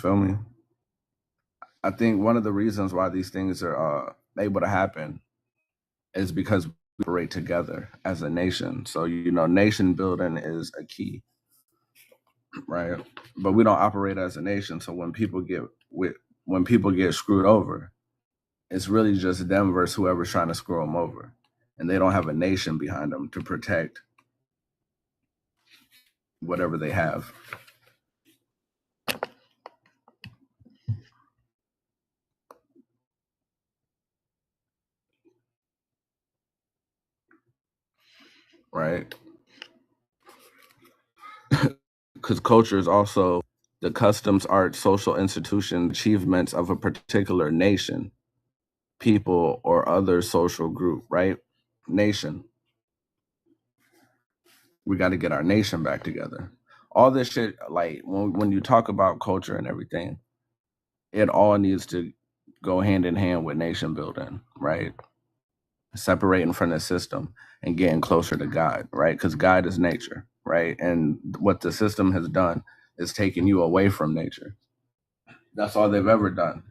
feel me? I think one of the reasons why these things are able to happen is because we operate together as a nation. So, nation building is a key, right? But we don't operate as a nation. So when people get screwed over, it's really just them versus whoever's trying to screw them over, and they don't have a nation behind them to protect whatever they have. Right? Because culture is also the customs, art, social institution, achievements of a particular nation, people, or other social group, right? Nation. We got to get our nation back together. All this shit, like when you talk about culture and everything, it all needs to go hand in hand with nation building, right? Separating from the system and getting closer to God, right? Because God is nature, right? And what the system has done is taken you away from nature. That's all they've ever done,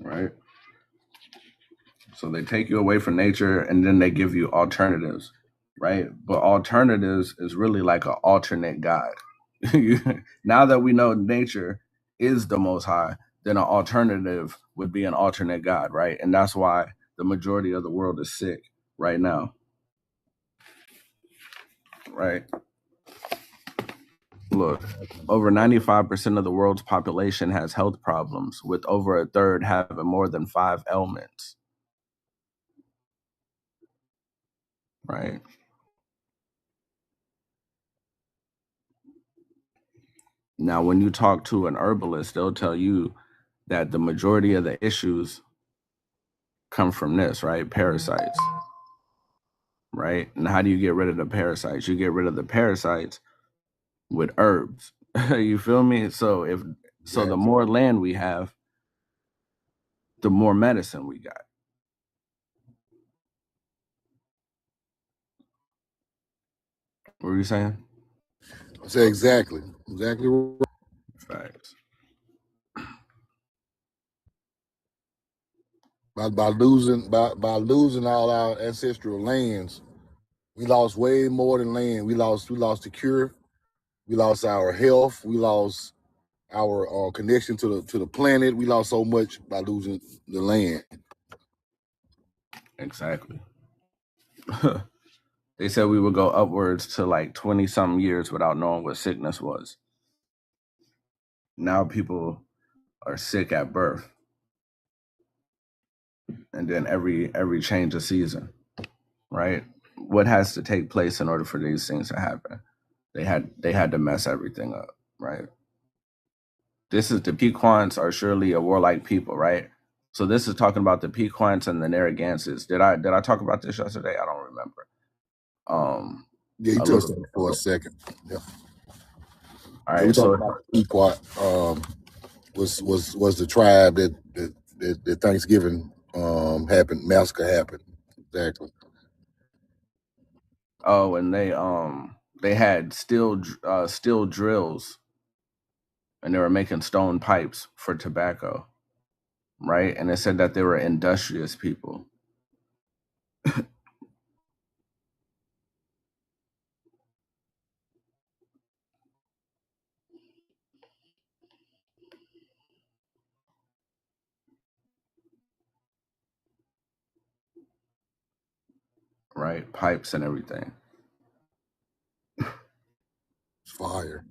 right? So they take you away from nature and then they give you alternatives, right? But alternatives is really like an alternate God. Now that we know nature is the most high, then an alternative would be an alternate God, right? And that's why the majority of the world is sick right now, right? Look, over 95% of the world's population has health problems, with over a third having more than 5 ailments, right? Now, when you talk to an herbalist, they'll tell you that the majority of the issues come from this, right? Parasites, right? And how do you get rid of the parasites? You get rid of the parasites with herbs. You feel me? So the more land we have, the more medicine we got. What were you saying? I say exactly right. Facts. By losing all our ancestral lands, we lost way more than land. We lost the cure. We lost our health. We lost our connection to the planet. We lost so much by losing the land. Exactly. They said we would go upwards to like 20 something years without knowing what sickness was. Now people are sick at birth, and then every change of season, right? What has to take place in order for these things to happen? They had to mess everything up, right? This is the Pequans are surely a warlike people, right? So this is talking about the Pequans and the Narragansetts. Did I talk about this yesterday? I don't remember. Yeah, you A touched little on bit. it for a second. Yeah. All Yeah, we right, talked so about Pequot was the tribe that Thanksgiving happened, massacre happened. Exactly. oh, and they had steel drills, and they were making stone pipes for tobacco, right? And it said that they were industrious people. Right? Pipes and everything. It's fire.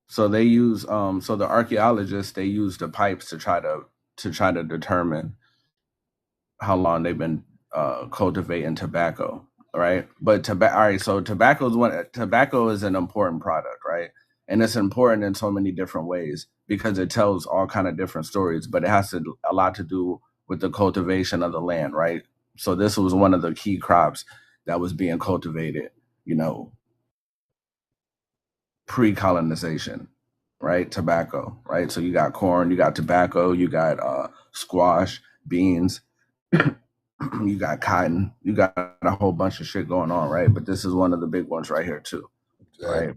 So they use so the archaeologists, they use the pipes to try to determine how long they've been cultivating tobacco, right? But tobacco, all right. So tobacco is an important product, right? And it's important in so many different ways because it tells all kind of different stories. But it has a lot to do with the cultivation of the land, right? So this was one of the key crops that was being cultivated, you know, pre-colonization, right? Tobacco, right? So you got corn, you got tobacco, you got squash, beans, You got cotton, you got a whole bunch of shit going on, right? But this is one of the big ones right here too, right?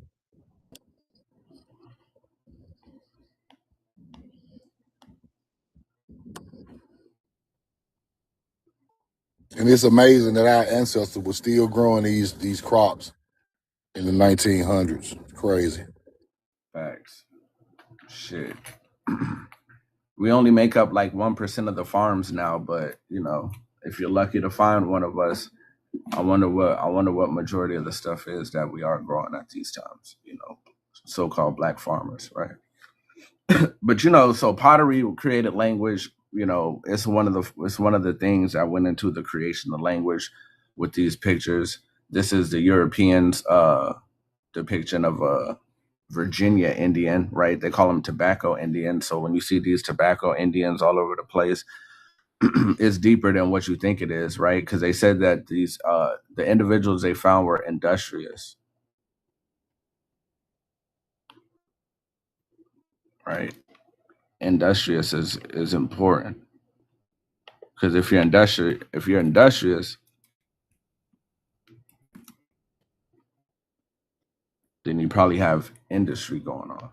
And it's amazing that our ancestors were still growing these crops in the 1900s. It's crazy. Facts. Shit. We only make up like 1% of the farms now, but you know, if you're lucky to find one of us, I wonder what majority of the stuff is that we are growing at these times, you know, so-called black farmers, right? But you know, so pottery created language, you know, it's one of the things that went into the creation of language with these pictures. This is the Europeans depiction of a Virginia Indian, right? They call them tobacco Indians. So when you see these tobacco Indians all over the place, it's deeper than what you think it is, right? Because they said that these the individuals they found were industrious, right? Industrious is important because if you're industrious, then you probably have industry going on,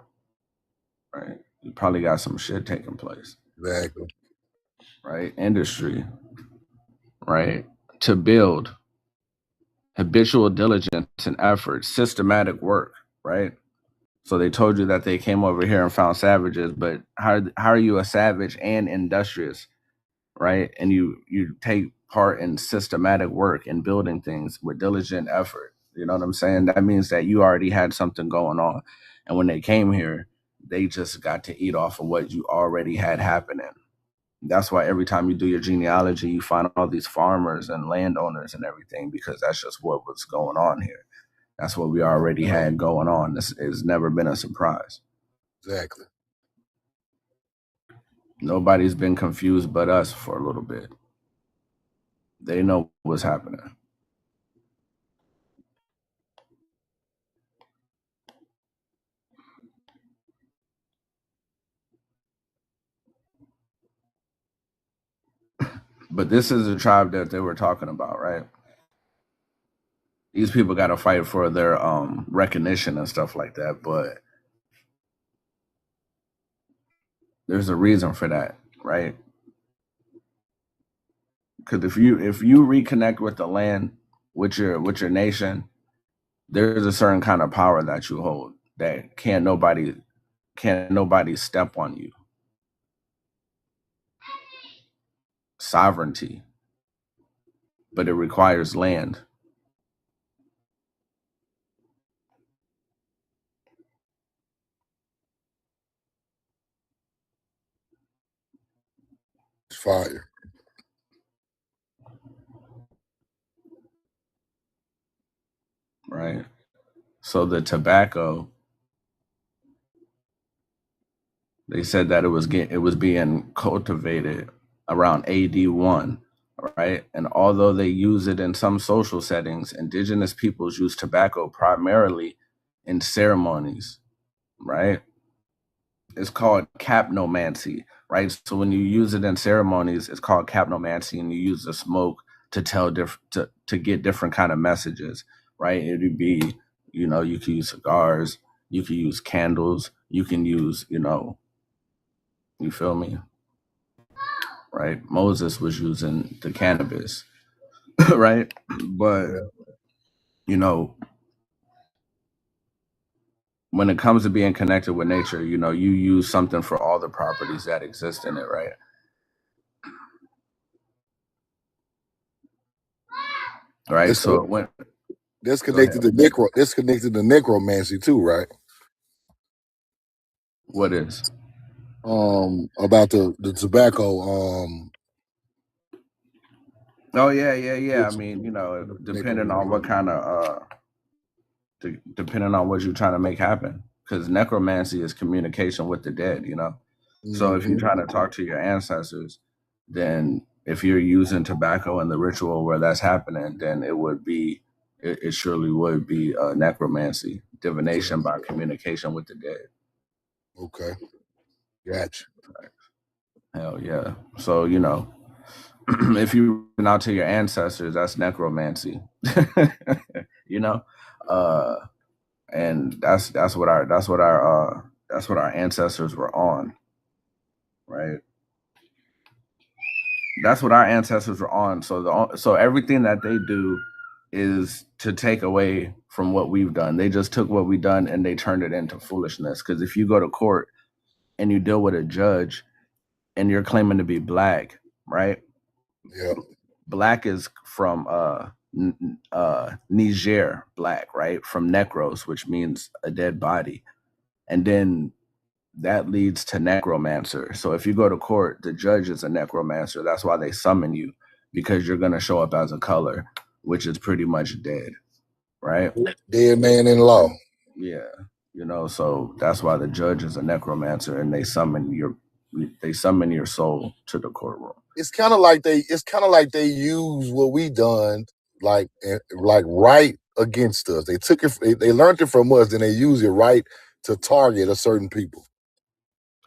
right? You probably got some shit taking place, Exactly. right? Industry, right? To build, habitual diligence and effort, systematic work, right? So they told you that they came over here and found savages, but how are you a savage and industrious, right? And you take part in systematic work and building things with diligent effort. You know what I'm saying? That means that you already had something going on. And when they came here, they just got to eat off of what you already had happening. That's why every time you do your genealogy, you find all these farmers and landowners and everything, because that's just what was going on here. That's what we already had going on. This has never been a surprise. Exactly. Nobody's been confused but us for a little bit. They know what's happening. But this is the tribe that they were talking about, right? These people got to fight for their recognition and stuff like that, but there's a reason for that, right? Because if you reconnect with the land, with your nation, there's a certain kind of power that you hold that can't nobody step on you. Sovereignty, but it requires land. It's fire. Right? So the tobacco, they said that it was being cultivated around AD 1, right? And although they use it in some social settings, indigenous peoples use tobacco primarily in ceremonies, right? It's called capnomancy, right? So when you use it in ceremonies, it's called capnomancy, and you use the smoke to tell to get different kind of messages, right? It would be, you know, you can use cigars, you can use candles, you can use, you know, you feel me, right? Moses was using the cannabis, right? But Yeah. you know, when it comes to being connected with nature, you know, you use something for all the properties that exist in it, right? Right. It's So when that's go ahead. connected to necromancy too, right? What is? About the tobacco Oh yeah, yeah, yeah. I it's mean, you know, depending on necromancy. what kind of depending on what you're trying to make happen, because necromancy is communication with the dead. You know, so if you're Mm-hmm. trying to talk to your ancestors, then if you're using tobacco in the ritual where that's happening, then it surely would be necromancy, divination by communication with the dead. Okay. Gotcha. Hell yeah. So you know. if you reach out to your ancestors, that's necromancy. You know, uh, and that's what our ancestors were on, right? That's what our ancestors were on. So everything that they do is to take away from what we've done. They just took what we've done and they turned it into foolishness. Because if you go to court and you deal with a judge and you're claiming to be black, right? Yeah. Black is from Niger, black, right? From necros, which means a dead body, and then that leads to necromancer. So if you go to court, the judge is a necromancer. That's why they summon you, because you're going to show up as a color, which is pretty much dead, right? Dead man in law. Yeah, so that's why the judge is a necromancer, and they summon your soul to the courtroom. It's kind of like they use what we done like right against us. They took it, they learned it from us, then they use it right to target a certain people.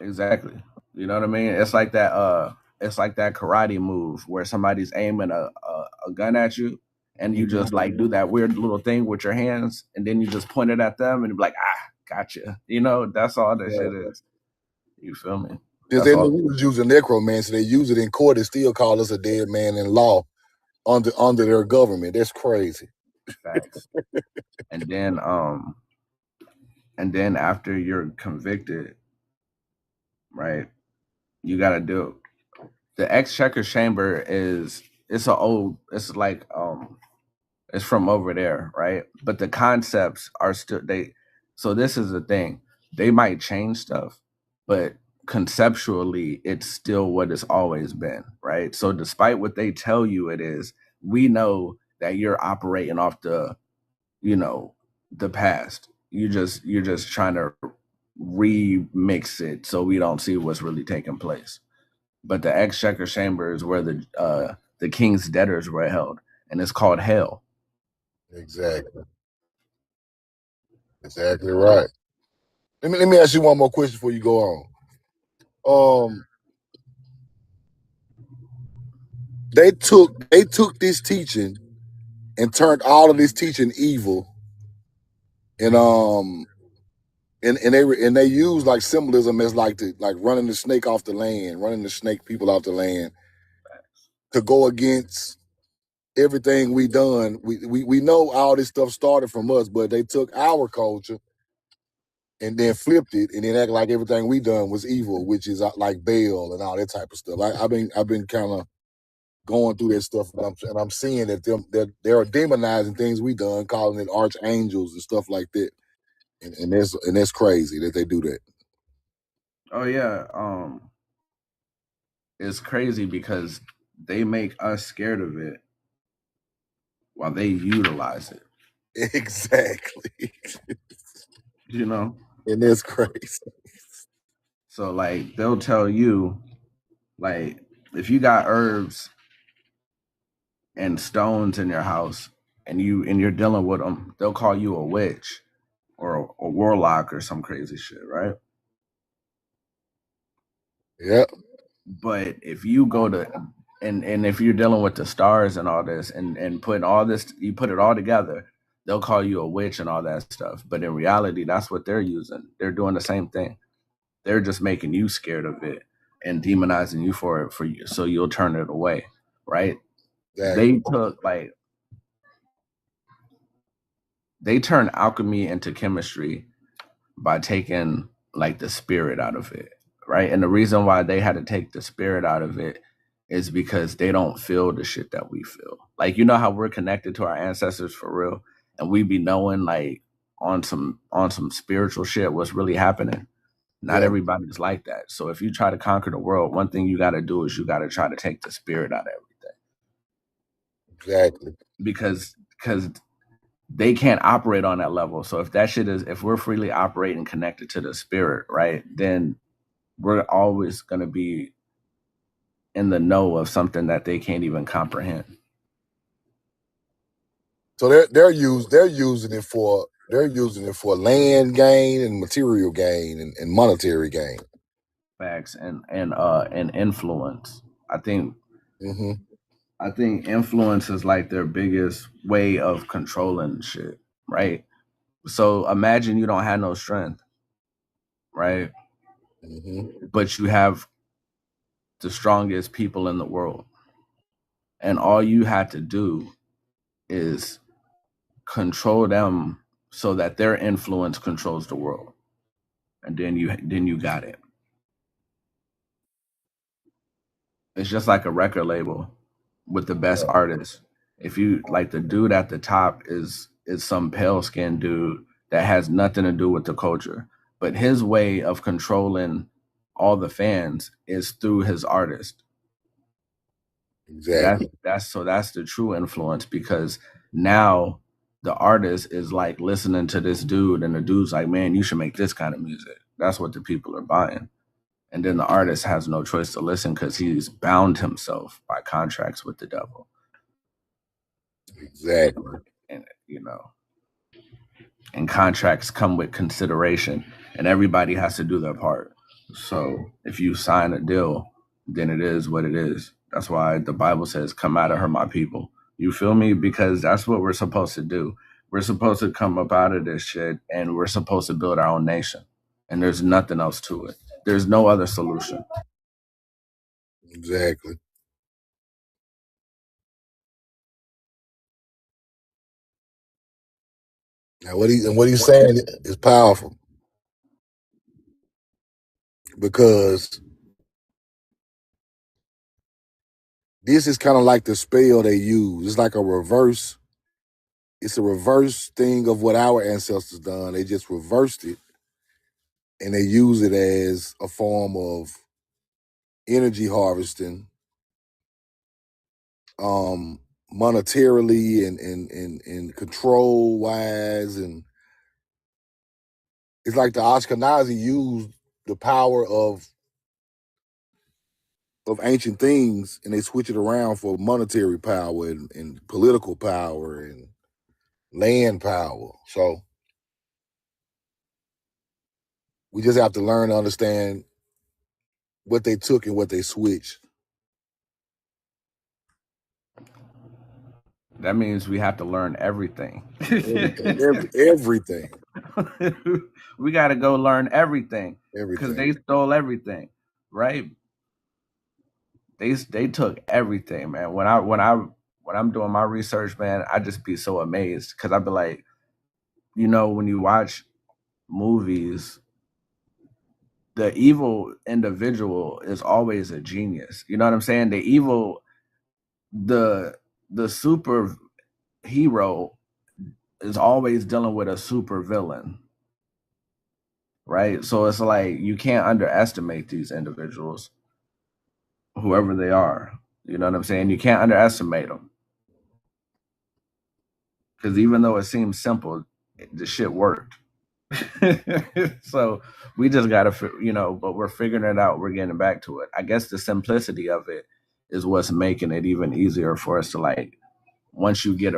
Exactly. You know what I mean? It's like that. It's like that karate move where somebody's aiming a gun at you, and you just like do that weird little thing with your hands, and then you just point it at them, and be like, gotcha. That's all that shit is. You feel me? Because they knew we was using necromancy, they use it in court and still call us a dead man in law under their government. That's crazy. Facts. and then after you're convicted, right? You got to do the exchequer chamber it's like it's from over there, right? But the concepts are still so this is the thing. They might change stuff, but conceptually it's still what it's always been, right? So despite what they tell you it is, we know that you're operating off the past. You're just trying to remix it so we don't see what's really taking place. But the exchequer chamber is where the king's debtors were held, and it's called hell. Exactly. Exactly right. Let me ask you one more question before you go on. They took this teaching and turned all of this teaching evil, and they use like symbolism as like running the snake off the land, running the snake people off the land to go against everything we done. We know all this stuff started from us, but they took our culture and then flipped it and then act like everything we done was evil, which is like Baal and all that type of stuff. I've been kind of going through that stuff, and I'm seeing that they're demonizing things we done, calling it archangels and stuff like that, and that's crazy that they do that. Oh yeah, it's crazy because they make us scared of it while they utilize it. Exactly. And that's crazy. So like they'll tell you, like, if you got herbs and stones in your house and you're dealing with them, they'll call you a witch or a warlock or some crazy shit, right? Yeah. But if you go to and if you're dealing with the stars and all this and putting all this, you put it all together, they'll call you a witch and all that stuff. But in reality, that's what they're using. They're doing the same thing. They're just making you scared of it and demonizing you for it, for you, so you'll turn it away, right? Exactly. They turned alchemy into chemistry by taking like the spirit out of it, right? And the reason why they had to take the spirit out of it is because they don't feel the shit that we feel. Like, how we're connected to our ancestors for real, and we be knowing like on some spiritual shit what's really happening. Not everybody's like that. So if you try to conquer the world, one thing you got to do is you got to try to take the spirit out of everything. Exactly. Because they can't operate on that level. So if we're freely operating connected to the spirit, right, then we're always going to be in the know of something that they can't even comprehend. So they're using it for land gain and material gain and monetary gain. Facts and influence. I think I think influence is like their biggest way of controlling shit, right? So imagine you don't have no strength, right? Mm-hmm. But you have the strongest people in the world. And all you had to do is control them so that their influence controls the world. And then you got it. It's just like a record label with the best artists. If you like the dude at the top is some pale skinned dude that has nothing to do with the culture. But his way of controlling all the fans is through his artist. Exactly. That's the true influence because now the artist is like listening to this dude and the dude's like, man, you should make this kind of music. That's what the people are buying. And then the artist has no choice to listen because he's bound himself by contracts with the devil. Exactly. And and contracts come with consideration and everybody has to do their part. So if you sign a deal, then it is what it is. That's why the Bible says, come out of her, my people. You feel me? Because that's what we're supposed to do. We're supposed to come up out of this shit and we're supposed to build our own nation. And there's nothing else to it. There's no other solution. Exactly. Now what he's saying is powerful because this is kind of like the spell they use. It's like a reverse. It's a reverse thing of what our ancestors done. They just reversed it and they use it as a form of energy harvesting, um, monetarily and control wise, and it's like the Ashkenazi used the power of ancient things and they switch it around for monetary power and political power and land power. So we just have to learn to understand what they took and what they switched. That means we have to learn everything. Everything. We got to go learn everything because Everything. they stole everything, right? They took everything, man. When I'm doing my research, man, I just be so amazed because I be like, when you watch movies, the evil individual is always a genius. You know what I'm saying? The the super hero is always dealing with a super villain, right? So it's like you can't underestimate these individuals, whoever they are. You know what I'm saying? You can't underestimate them because even though it seems simple, the shit worked. So we just gotta, but we're figuring it out. We're getting back to it. I guess the simplicity of it is what's making it even easier for us to like. Once you get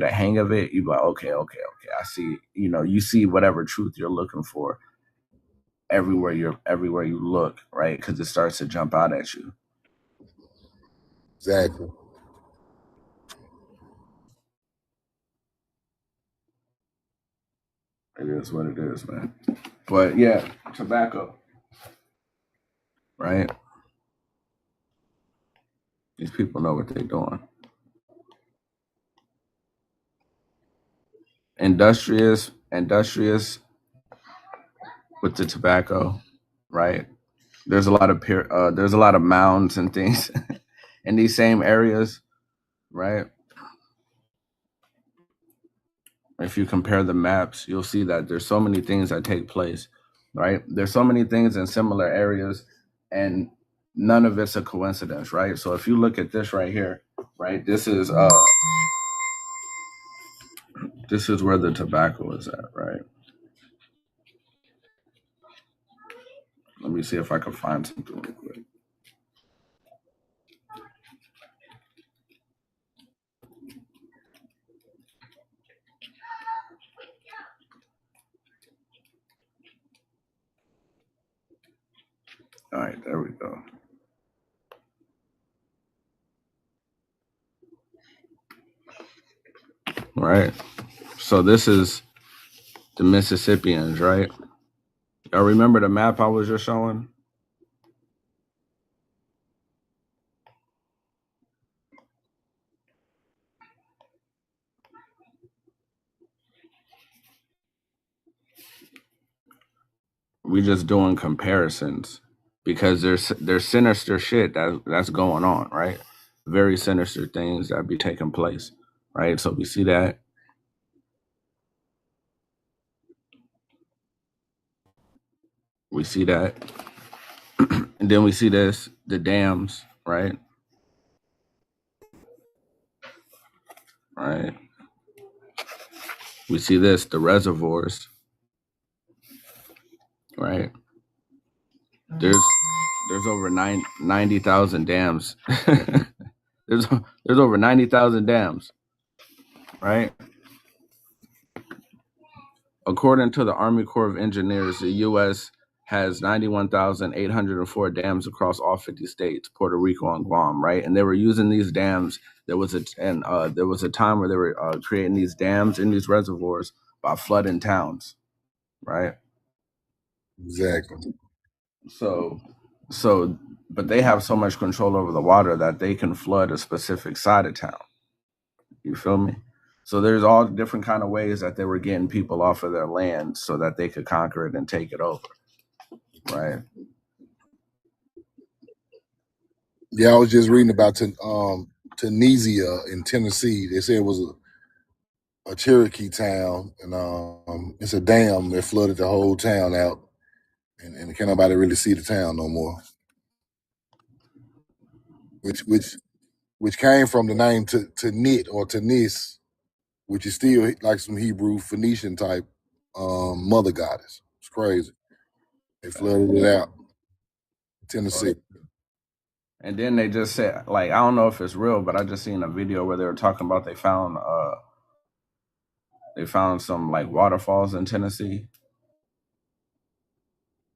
a hang of it, you go, okay, okay, okay. I see. You see whatever truth you're looking for everywhere you look, right? Because it starts to jump out at you. Exactly. It is what it is, man. But yeah, tobacco, right? These people know what they're doing. Industrious with the tobacco, right? There's a lot of mounds and things in these same areas, right? If you compare the maps, you'll see that there's so many things that take place, right? There's so many things in similar areas, and none of it's a coincidence, right? So if you look at this right here, right, this is where the tobacco is at, right? Let me see if I can find something real quick. All right, there we go. right? So this is the Mississippians, right? Y'all remember the map I was just showing? We just doing comparisons because there's sinister shit that's going on, right? Very sinister things that be taking place, right? So we see that. We see that. And then we see this, the dams, right? Right. We see this, the reservoirs, right? There's over 90,000 dams. there's there's over 90,000 dams, right? According to the Army Corps of Engineers, the U.S. has 91,804 dams across all 50 states, Puerto Rico and Guam, right? And they were using these dams. There was a time where they were creating these dams in these reservoirs by flooding towns, right? Exactly. So, so, but they have so much control over the water that they can flood a specific side of town. You feel me? So there's all different kind of ways that they were getting people off of their land so that they could conquer it and take it over, right? Yeah, I was just reading about Tunisia in Tennessee. They said it was a Cherokee town, and it's a dam that flooded the whole town out, and can't nobody really see the town no more. Which came from the name Tanit or Tanis, which is still like some Hebrew Phoenician type mother goddess. It's crazy. They flooded it out. Tennessee. And then they just said, like, I don't know if it's real, but I just seen a video where they were talking about they found some like waterfalls in Tennessee,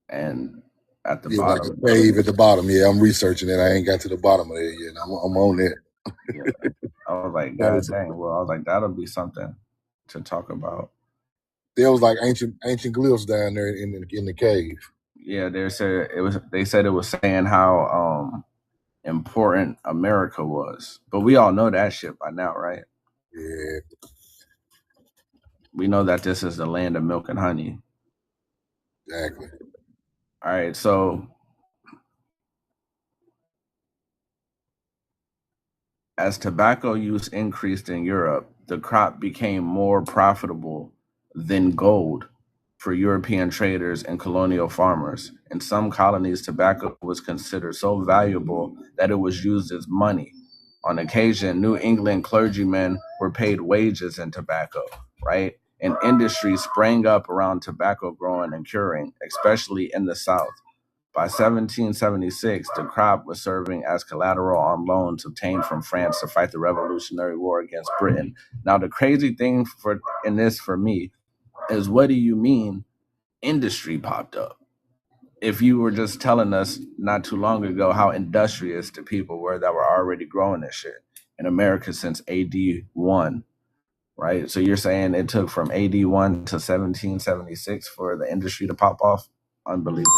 and at the Like bottom, a cave at the bottom. Yeah, I'm researching it. I ain't got to the bottom of it yet. I'm on it. Yeah, I was like, God dang. Well, I was like, that'll be something to talk about. There was like ancient glyphs down there in the cave. Yeah, they said it was. They said it was saying how important America was, but we all know that shit by now, right? Yeah. We know that this is the land of milk and honey. Exactly. All right, so as tobacco use increased in Europe, the crop became more profitable than gold for European traders and colonial farmers. In some colonies, tobacco was considered so valuable that it was used as money. On occasion, New England clergymen were paid wages in tobacco, right? And industry sprang up around tobacco growing and curing, especially in the South. By 1776, the crop was serving as collateral on loans obtained from France to fight the Revolutionary War against Britain. Now, the crazy thing in this for me is, what do you mean industry popped up? If you were just telling us not too long ago how industrious the people were that were already growing this shit in America since AD 1, right? So you're saying it took from AD 1 to 1776 for the industry to pop off? Unbelievable.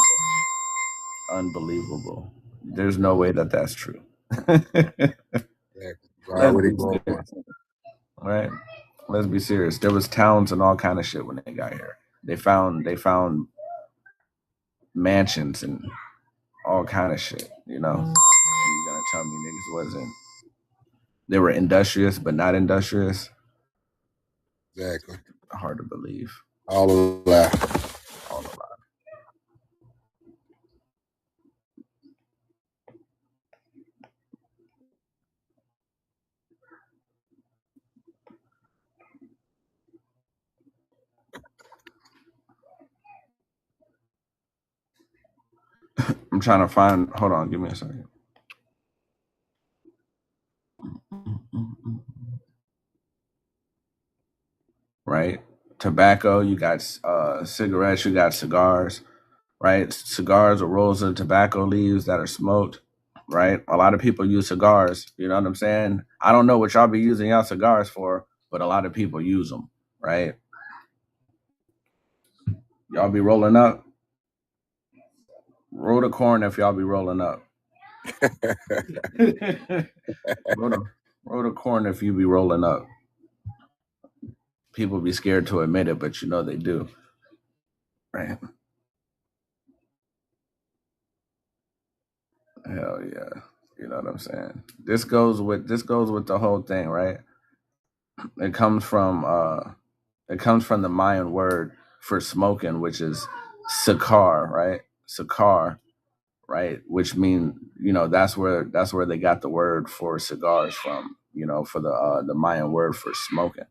Unbelievable. There's no way that that's true. Let's be serious. All right. Let's be serious. There was towns and all kind of shit when they got here. They found mansions and all kind of shit, you know. And you're gonna tell me niggas wasn't? They were industrious but not industrious. Exactly. Hard to believe. All of that. All of that. I'm trying to find. Hold on, give me a second. Right, tobacco. You got cigarettes. You got cigars. Right, cigars are rolls of tobacco leaves that are smoked. Right, a lot of people use cigars. You know what I'm saying? I don't know what y'all be using y'all cigars for, but a lot of people use them, right? Y'all be rolling up. Roll the corn if y'all be rolling up. roll the corn if you be rolling up. People be scared to admit it, but you know they do, right? Hell yeah, you know what I'm saying. This goes with the whole thing, right? It comes from the Mayan word for smoking, which is sakar, right? Sakar, right? Which mean, that's where they got the word for cigars from, for the Mayan word for smoking,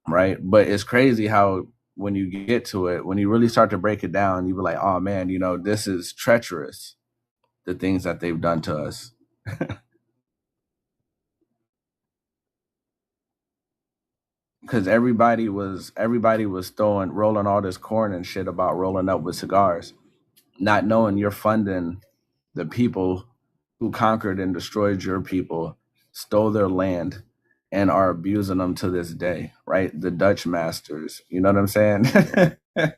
right? But it's crazy how when you get to it, when you really start to break it down, you be like, oh man, this is treacherous, the things that they've done to us. Because everybody was rolling all this corn and shit about rolling up with cigars, not knowing you're funding the people who conquered and destroyed your people, stole their land, and are abusing them to this day, right? The Dutch masters, you know what I'm saying?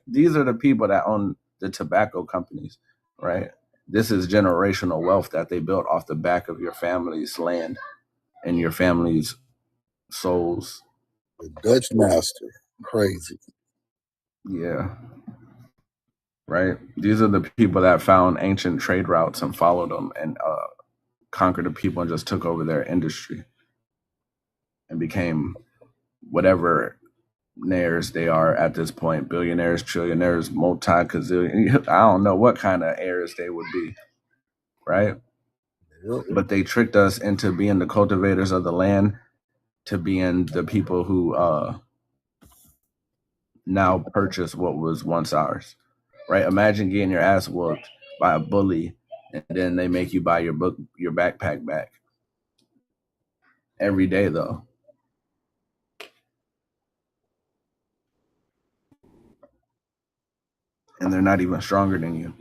These are the people that own the tobacco companies, right? This is generational wealth that they built off the back of your family's land and your family's souls. The Dutch master. Crazy. Yeah. Right. These are the people that found ancient trade routes and followed them and conquered the people and just took over their industry and became whatever nairs they are at this point, billionaires, trillionaires, multi-gazillion. I don't know what kind of heirs they would be, right? Yep. But they tricked us into being the cultivators of the land, to being the people who now purchase what was once ours, right? Imagine getting your ass whooped by a bully, and then they make you buy your backpack back every day, though. And they're not even stronger than you.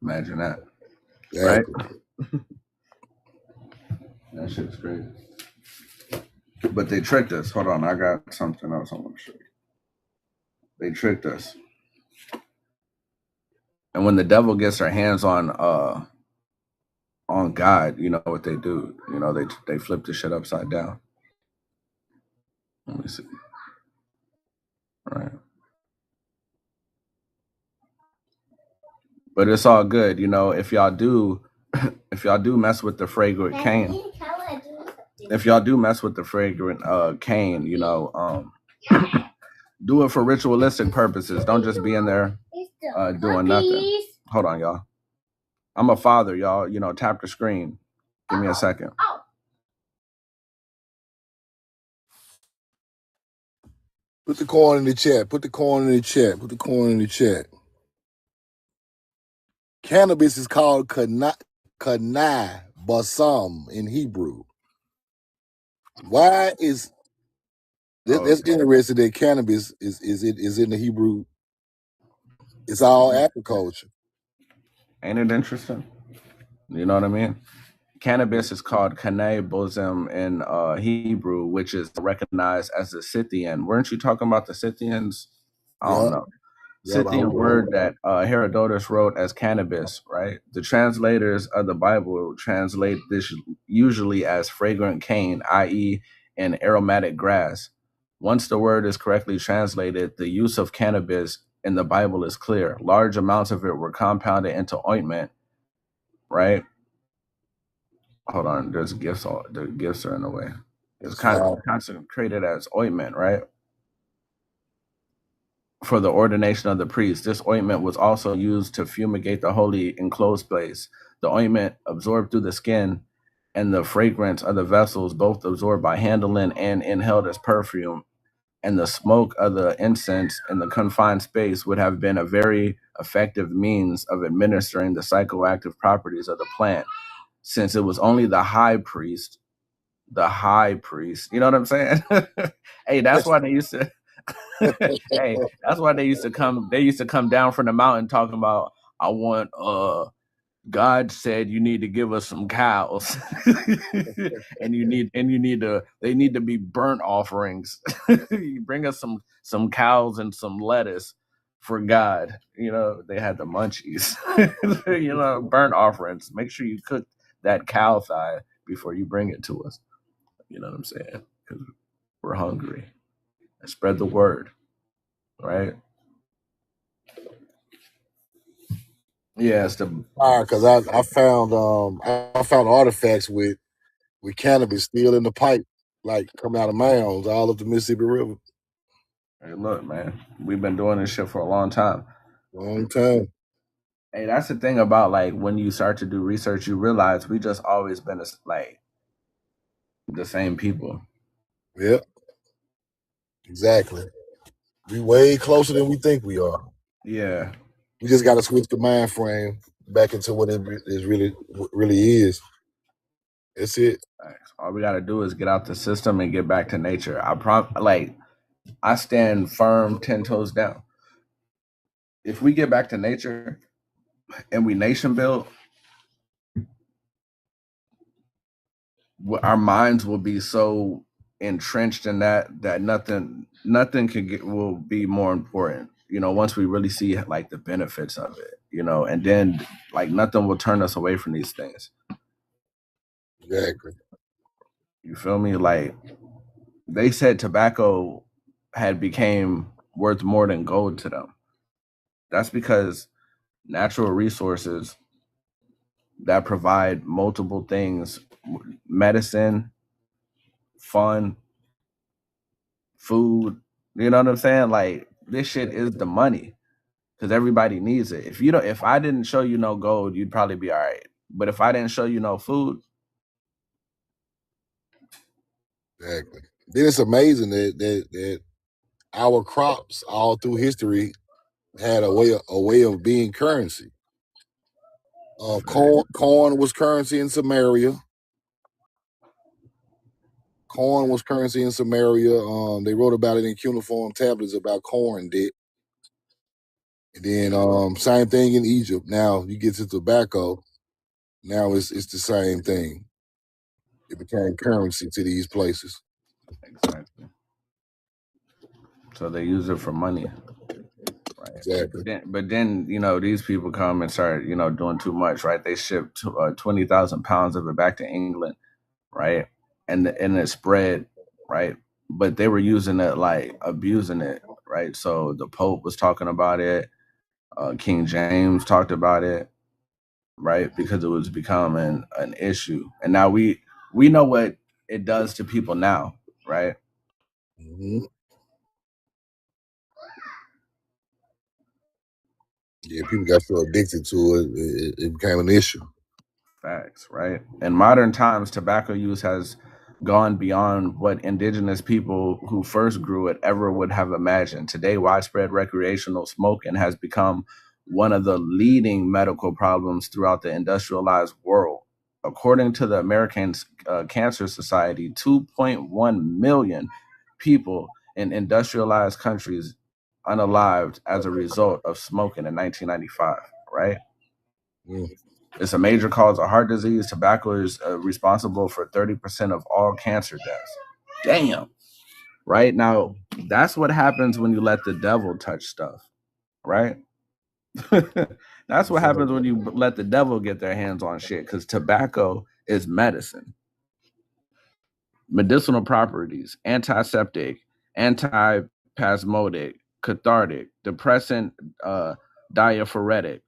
Imagine that, right? Exactly. That shit's crazy. But they tricked us. Hold on, I got something else I want to show you. They tricked us. And when the devil gets their hands on God, you know what they do. They flip the shit upside down. Let me see. All right. But it's all good, if y'all do mess with the fragrant cane. If y'all do mess with the fragrant cane, do it for ritualistic purposes. Don't just be in there doing nothing. Hold on, y'all. I'm a father, y'all. Tap the screen. Give me a second. Put the corn in the chat. Put the corn in the chat. Put the corn in the chat. Cannabis is called kanai basam in Hebrew. Why is that's interesting that cannabis is in the Hebrew? It's all agriculture. Ain't it interesting? You know what I mean? Cannabis is called kanai bosem in Hebrew, which is recognized as the Scythian. Weren't you talking about the Scythians? I don't know. Scythian word that Herodotus wrote as cannabis, right? The translators of the Bible translate this usually as fragrant cane, i.e., an aromatic grass. Once the word is correctly translated, the use of cannabis in the Bible is clear. Large amounts of it were compounded into ointment, right? Hold on, there's gifts. The gifts are in the way. It's kind of consecrated as ointment, right? For the ordination of the priest. This ointment was also used to fumigate the holy enclosed place. The ointment absorbed through the skin and the fragrance of the vessels, both absorbed by handling and inhaled as perfume. And the smoke of the incense in the confined space would have been a very effective means of administering the psychoactive properties of the plant, since it was only the high priest, you know what I'm saying? Hey, that's why they used to hey, that's why they used to come down from the mountain talking about, I want God said you need to give us some cows, and you need to they need to be burnt offerings. You bring us some cows and some lettuce for God. You know they had the munchies. You know burnt offerings. Make sure you cook that cow thigh before you bring it to us. You know what I'm saying? Because we're hungry. And spread the word, right? Yeah, it's the Because I found artifacts with cannabis still in the pipe, like coming out of mounds all up the Mississippi River. hey, look, man. We've been doing this shit for a long time. Long time. Hey, that's the thing about like when you start to do research, you realize we just always been like the same people. Yep, exactly. We way closer than we think we are. Yeah, We just got to switch the mind frame back into what it is really is. That's it. all we got to do is get out the system and get back to nature. Like I stand firm, 10 toes down. If we get back to nature and we nation build, our minds will be so entrenched in that nothing can get will be more important. You know, once we really see like the benefits of it, you know, and then like nothing will turn us away from these things. Exactly. You feel me? Like they said tobacco had became worth more than gold to them. That's because natural resources that provide multiple things, medicine, fun, food, you know what I'm saying? Like this shit is the money because everybody needs it. If I didn't show you no gold, you'd probably be all right. But if I didn't show you no food, Exactly. Then it's amazing that our crops all through history had a way of being currency. Corn was currency in Samaria. Corn was currency in Samaria. They wrote about it in cuneiform tablets about corn debt. And then same thing in Egypt. Now you get to tobacco. Now it's the same thing. It became currency to these places. exactly. So they use it for money, right? Exactly. But then you know these people come and start doing too much, right? They ship 20,000 pounds of it back to England, right? And it spread, right? But they were using it like abusing it, right? So the Pope was talking about it. King James talked about it, right? Because it was becoming an issue, and now we know what it does to people now, right? hmm Yeah, people got so addicted to it became an issue. Facts, right? In modern times, tobacco use has gone beyond what indigenous people who first grew it ever would have imagined. Today, widespread recreational smoking has become one of the leading medical problems throughout the industrialized world. According to the American Cancer Society, 2.1 million people in industrialized countries unalived as a result of smoking in 1995, right? Mm. It's a major cause of heart disease. Tobacco is responsible for 30% of all cancer deaths. Damn. Right now, that's what happens when you let the devil touch stuff, right? That's what happens when you let the devil get their hands on shit because tobacco is medicine. Medicinal properties, antiseptic, antispasmodic, cathartic, depressant, diuretic,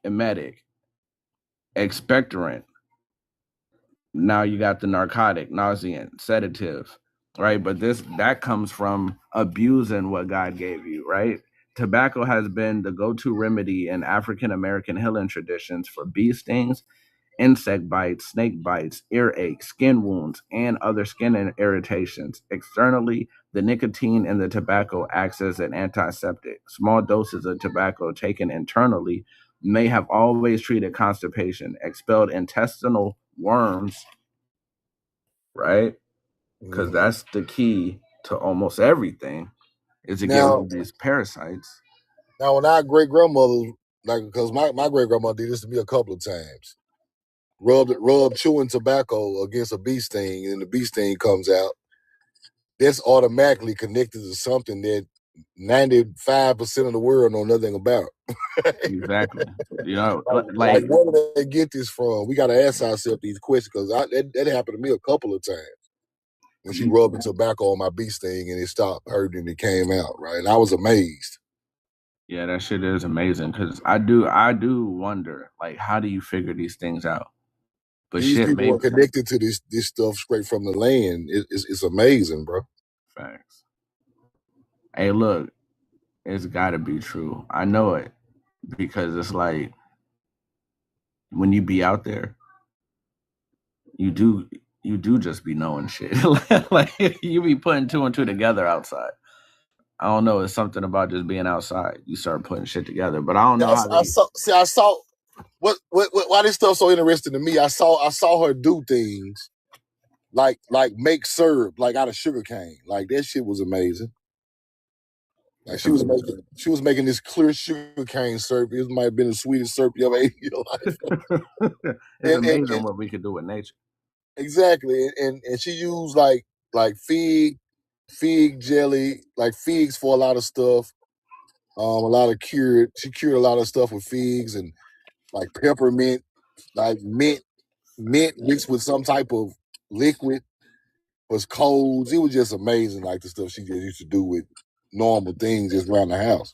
emetic, expectorant. Now you got the narcotic, nauseant, sedative, right? But that comes from abusing what God gave you, right? Tobacco has been the go-to remedy in African American healing traditions for bee stings, insect bites, snake bites, earache, skin wounds, and other skin irritations. Externally, the nicotine in the tobacco acts as an antiseptic. Small doses of tobacco taken internally may have always treated constipation, expelled intestinal worms, right? Because Mhm. that's the key to almost everything is to get rid Now, of these parasites. now, when our great grandmothers like because my great grandma did this to me a couple of times. Rub chewing tobacco against a bee sting, and the bee sting comes out. That's automatically connected to something that 95% of the world know nothing about. Exactly. You know, Like, where do they get this from? We got to ask ourselves these questions because that happened to me a couple of times when she rubbed the tobacco on my bee sting and it stopped hurting and it came out, right? And I was amazed. Yeah, that shit is amazing because I do wonder, like, how do you figure these things out? But These shit, people are maybe connected to this stuff straight from the land. It's amazing, bro. facts. Hey, look, it's got to be true. I know it because it's like when you be out there, you do just be knowing shit. Like you be putting two and two together outside. I don't know. It's something about just being outside. You start putting shit together, but I don't know how I they. saw what why this stuff so interesting to me. I saw her do things like make syrup like out of sugar cane. Like that shit was amazing. Like It's she was amazing. making this clear sugar cane syrup. It might have been the sweetest syrup you ever ate in your life. It's amazing what we could do with nature. Exactly. And she used like fig jelly, like figs for a lot of stuff. A lot of she cured a lot of stuff with figs and like peppermint, like mint mixed with some type of liquid was colds. It was just amazing, like the stuff she just used to do with normal things just around the house.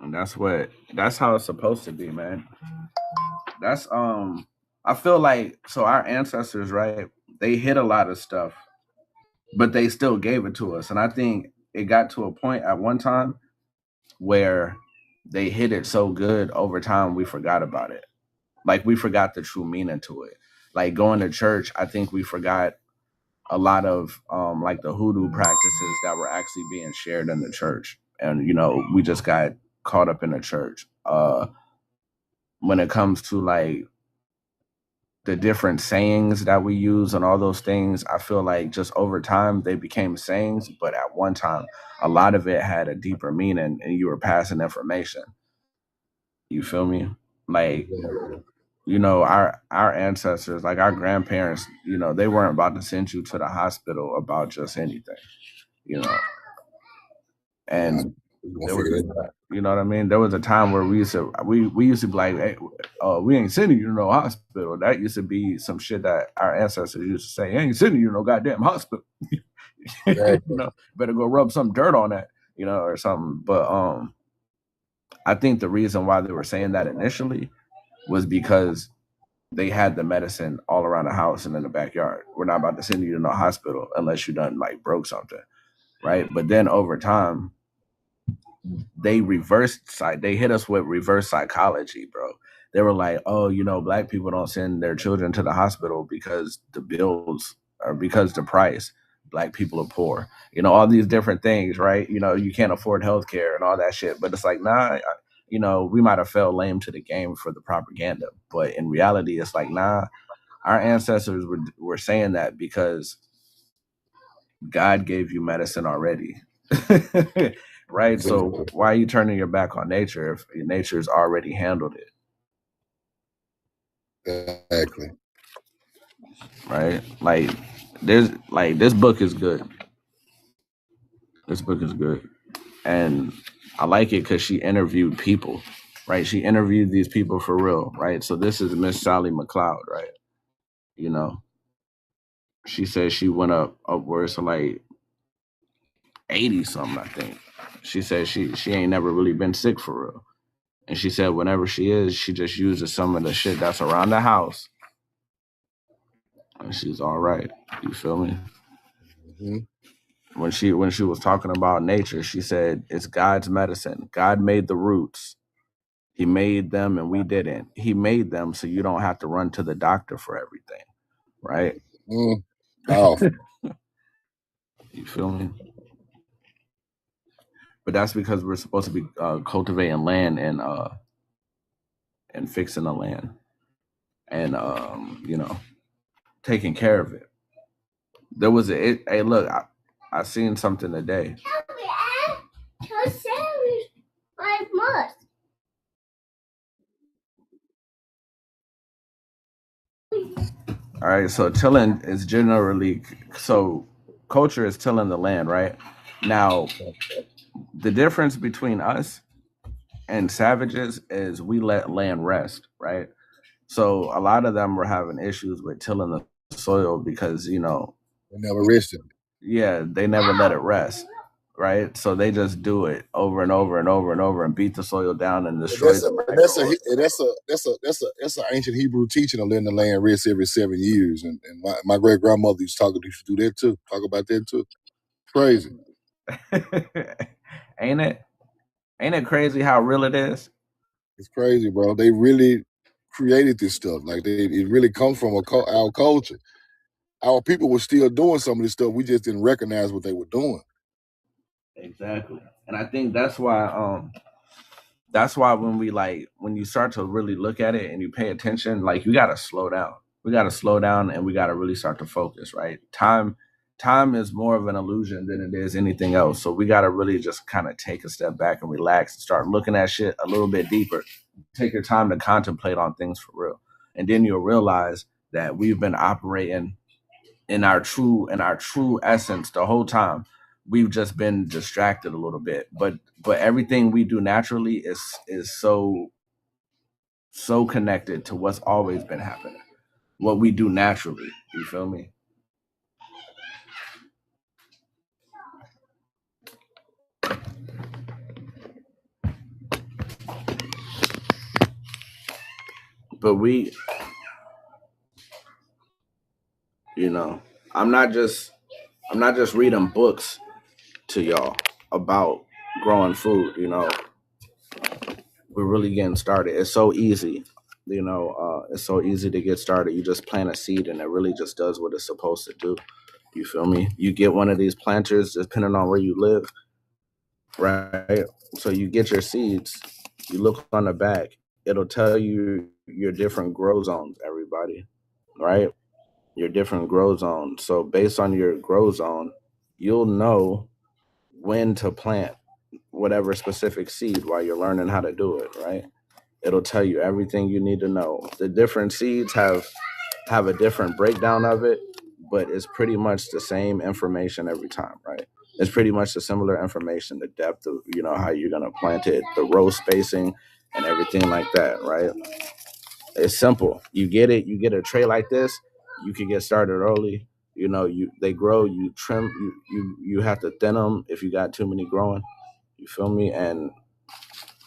And that's how it's supposed to be, man. That's I feel like so our ancestors, right? They hid a lot of stuff, but they still gave it to us. And I think it got to a point at one time where they hid it so good over time we forgot about it. Like we forgot the true meaning to it. Like going to church, I think we forgot a lot of like the hoodoo practices that were actually being shared in the church. And we just got caught up in the church. When it comes to like the different sayings that we use and all those things, I feel like just over time they became sayings, but at one time a lot of it had a deeper meaning and you were passing information. You feel me? Like, our ancestors, like our grandparents, they weren't about to send you to the hospital about just anything, you know. And there was you know what I mean? There was a time where we used to be like, hey, we ain't sending you to no hospital. That used to be some shit that our ancestors used to say, ain't sending you to no goddamn hospital. Better go rub some dirt on that, or something. But I think the reason why they were saying that initially was because they had the medicine all around the house and in the backyard. We're not about to send you to no hospital unless you done like broke something, right? But then over time, they hit us with reverse psychology, bro. They were like, oh, black people don't send their children to the hospital because the bills or because the price. Black people are poor, all these different things, right? You can't afford healthcare and all that shit. But it's like, nah, we might have fell lame to the game for the propaganda. But in reality, it's like, nah, our ancestors were saying that because God gave you medicine already. Right? So why are you turning your back on nature if nature's already handled it? Exactly. Right? Like this book is good. This book is good. And I like it because she interviewed people, right? She interviewed these people for real, right? So this is Miss Sally McLeod, right? She says she went upwards to like 80 something, I think. She said she ain't never really been sick for real. And she said whenever she is, she just uses some of the shit that's around the house. And she's all right. You feel me? Mm-hmm. When she was talking about nature, she said it's God's medicine. God made the roots. He made them and we didn't. He made them so you don't have to run to the doctor for everything. Right? Powerful. You feel me? But that's because we're supposed to be cultivating land and fixing the land and taking care of it. There was hey, look, I seen something today. All right, so tilling is generally so culture is tilling the land, right? Now, the difference between us and savages is we let land rest, right? So a lot of them were having issues with tilling the soil because, They never rested. yeah, they never let it rest, right? So they just do it over and over and over and over and beat the soil down and And destroy the microorganisms. that's an ancient Hebrew teaching of letting the land rest every 7 years. And my great grandmother used to do that too. Talk about that too. Crazy. Ain't it? Ain't it crazy how real it is? It's crazy, bro. They really created this stuff. Like it really comes from our culture. Our people were still doing some of this stuff. We just didn't recognize what they were doing. Exactly. And I think that's why when you start to really look at it and you pay attention, like, you got to slow down. We got to slow down and we got to really start to focus, right? Time is more of an illusion than it is anything else. So we got to really just kind of take a step back and relax and start looking at shit a little bit deeper. Take your time to contemplate on things for real. And then you'll realize that we've been operating in our true essence the whole time. We've just been distracted a little bit, but everything we do naturally is so connected to what's always been happening, what we do naturally. You feel me? But you know i'm not just I'm not just reading books to y'all about growing food. We're really getting started. It's so easy. It's so easy to get started. You just plant a seed and it really just does what it's supposed to do. You feel me? You get one of these planters, depending on where you live, right? So you get your seeds, you look on the back, it'll tell you your different grow zones, everybody, right? Your different grow zones. So based on your grow zone, you'll know when to plant whatever specific seed while you're learning how to do it, right? It'll tell you everything you need to know. The different seeds have a different breakdown of it, but it's pretty much the same information every time, right? It's pretty much the similar information, the depth of, how you're gonna plant it, the row spacing and everything like that, right? It's simple. You get it, you get a tray like this, you can get started early. They grow, you trim, you have to thin them if you got too many growing. You feel me? And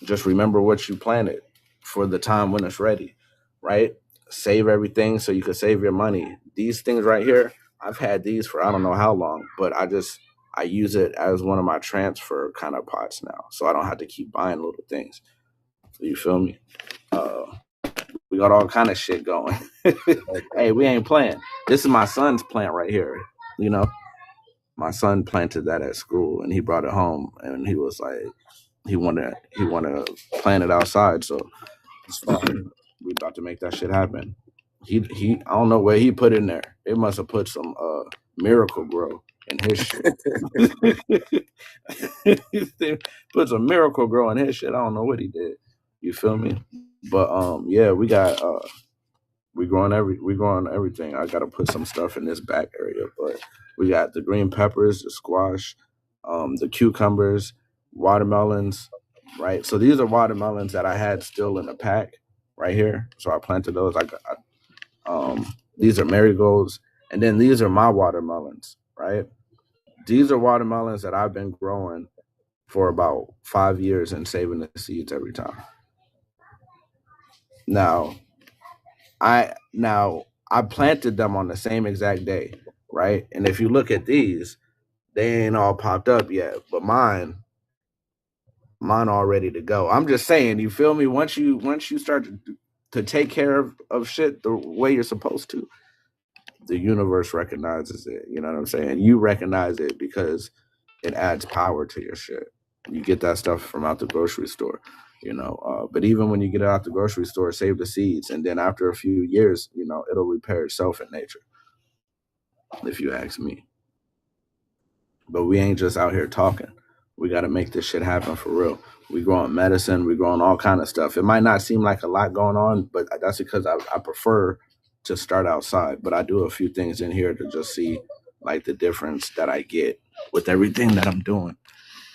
just remember what you planted for the time when it's ready, right? Save everything so you can save your money. These things right here, I've had these for I don't know how long, but I use it as one of my transfer kind of pots now, so I don't have to keep buying little things. You feel me? Uh, we got all kind of shit going. Hey, we ain't playing. This is my son's plant right here. You know, my son planted that at school, and he brought it home, and he was like, he wanted to plant it outside. So It's fine. we about to make that shit happen. He I don't know what he put in there. They must have put some Miracle Grow in his shit. They put some Miracle Grow in his shit. I don't know what he did. You feel me? But yeah, we growing everything. I gotta put some stuff in this back area, but we got the green peppers, the squash, the cucumbers, watermelons, right? So these are watermelons that I had still in the pack right here. So I planted those. These are marigolds, and then these are my watermelons, right? These are watermelons that I've been growing for about 5 years and saving the seeds every time. Now, I planted them on the same exact day, right? And if you look at these, they ain't all popped up yet, but mine all ready to go. I'm just saying, you feel me? Once you start to take care of shit the way you're supposed to, the universe recognizes it. You know what I'm saying? You recognize it because it adds power to your shit. You get that stuff from out the grocery store, but even when you get it out the grocery store, save the seeds, and then after a few years, it'll repair itself in nature, if you ask me. But we ain't just out here talking. We got to make this shit happen for real. We growing medicine. We growing all kind of stuff. It might not seem like a lot going on, but that's because I prefer to start outside, but I do a few things in here to just see like the difference that I get with everything that I'm doing.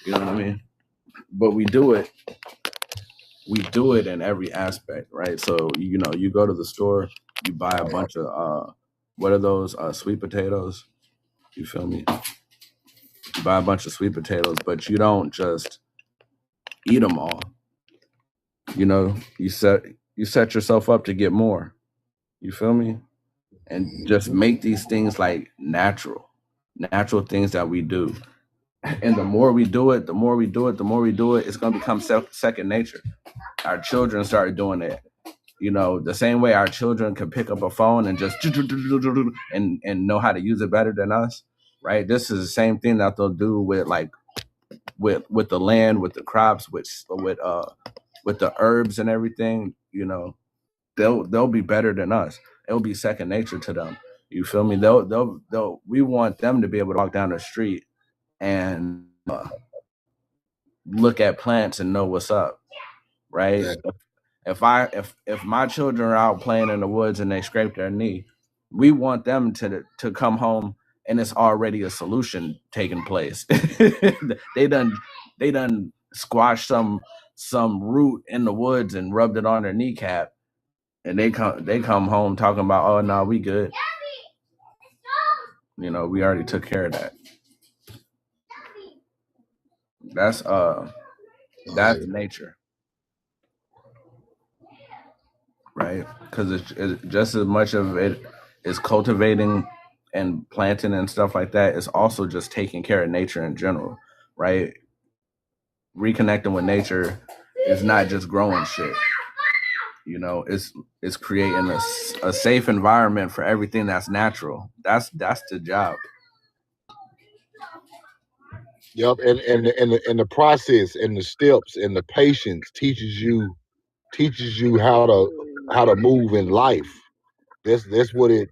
You know what I mean? But we do it in every aspect, right? So you know, you go to the store, you buy a bunch of what are those sweet potatoes? You feel me? You buy a bunch of sweet potatoes, but you don't just eat them all. You know, you set yourself up to get more. You feel me? And just make these things like natural things that we do. And the more we do it, the more we do it, the more we do it, it's gonna become second nature. Our children start doing it. You know, the same way our children can pick up a phone and just and know how to use it better than us, right? This is the same thing that they'll do with like with the land, with the crops, with the herbs and everything. You know, they'll be better than us. It'll be second nature to them. You feel me? They'll we want them to be able to walk down the street and look at plants and know what's up, right? Yeah, If my children are out playing in the woods and they scrape their knee, we want them to come home and it's already a solution taking place. they done they done squashed some root in the woods and rubbed it on their kneecap, and they come home talking about, oh no, we good. You know, we already took care of that. That's right. that's nature, right? Because it's just as much of it is cultivating and planting and stuff like that. It's also just taking care of nature in general, right? Reconnecting with nature is not just growing shit. You know, it's creating a safe environment for everything that's natural. That's the job. Yep, and the process and the steps and the patience teaches you how to move in life. That's what it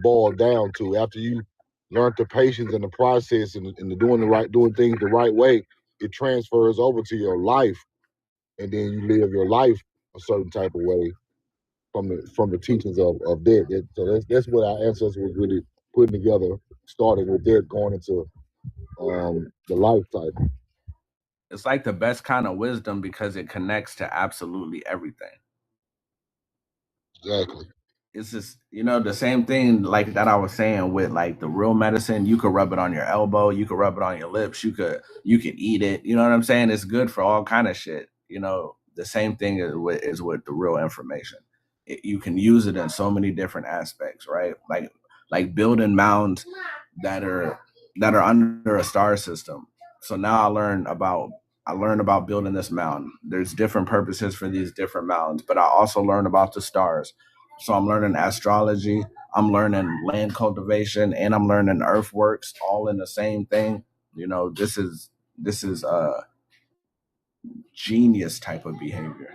boiled down to. After you learn the patience and the process and the doing things the right way, it transfers over to your life, and then you live your life a certain type of way from the teachings of that. So that's what our ancestors was really putting together, starting with that, going into the life cycle. It's like the best kind of wisdom because it connects to absolutely everything. Exactly. It's just, you know, the same thing like that I was saying with like the real medicine. You could rub it on your elbow, you could rub it on your lips, you could eat it. You know what I'm saying? It's good for all kind of shit. You know, the same thing is with the real information. You can use it in so many different aspects, right? Like building mounds that are that are under a star system. So now I learned about building this mound. There's different purposes for these different mounds, but I also learned about the stars. So I'm learning astrology, I'm learning land cultivation, and I'm learning earthworks all in the same thing. You know, this is genius type of behavior.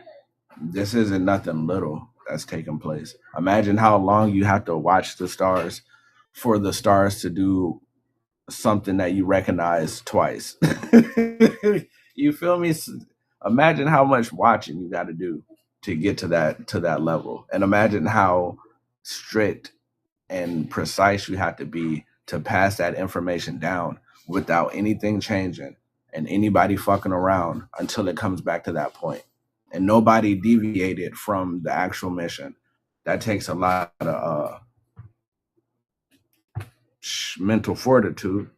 This isn't nothing little that's taking place. Imagine how long you have to watch the stars for the stars to do something that you recognize twice. You feel me? Imagine how much watching you got to do to get to that level, and imagine how strict and precise you have to be to pass that information down without anything changing and anybody fucking around until it comes back to that point, and nobody deviated from the actual mission. That takes a lot of mental fortitude,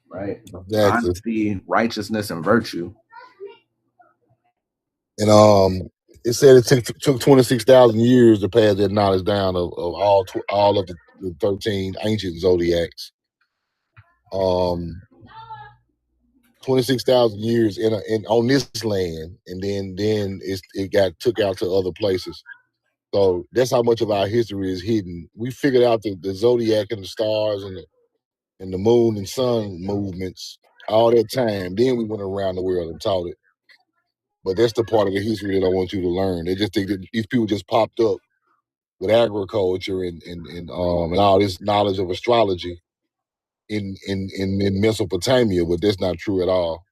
right? Exactly. Honesty, righteousness, and virtue. And it said it took 26,000 years to pass that knowledge down of all of the 13 ancient zodiacs. 26,000 years in on this land, and then it got took out to other places. So that's how much of our history is hidden. We figured out the zodiac and the stars and the moon and sun movements all that time. Then we went around the world and taught it. But that's the part of the history that I want you to learn. They just think that these people just popped up with agriculture and all this knowledge of astrology in Mesopotamia, but that's not true at all.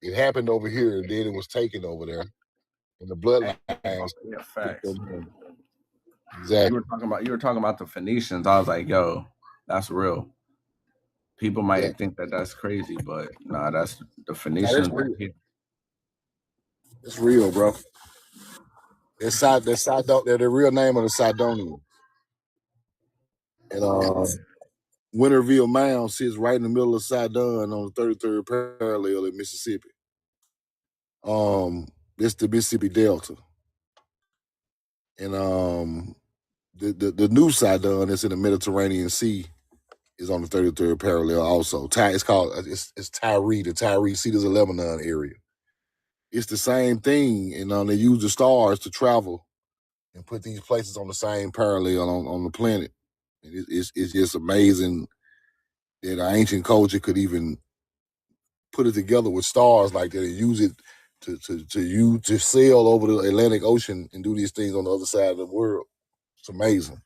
It happened over here, and then it was taken over there, and the Hey, bloodlines yeah, took facts. them in. Exactly. You were talking about the Phoenicians. I was like, yo, that's real. People Yeah. might think that that's crazy, but nah, that's the Now that's Phoenicians right real. here. It's real, bro. They're the real name of the Sidonians. And Winterville Mound sits right in the middle of Sidon on the 33rd parallel in Mississippi. It's the Mississippi Delta. And the new Sidon that's in the Mediterranean Sea is on the 33rd parallel also. It's Tyree, the Tyree Cedars of Lebanon area. It's the same thing, and they use the stars to travel and put these places on the same parallel on the planet. And it's just amazing that our ancient culture could even put it together with stars like that and use it to sail over the Atlantic Ocean and do these things on the other side of the world. It's amazing.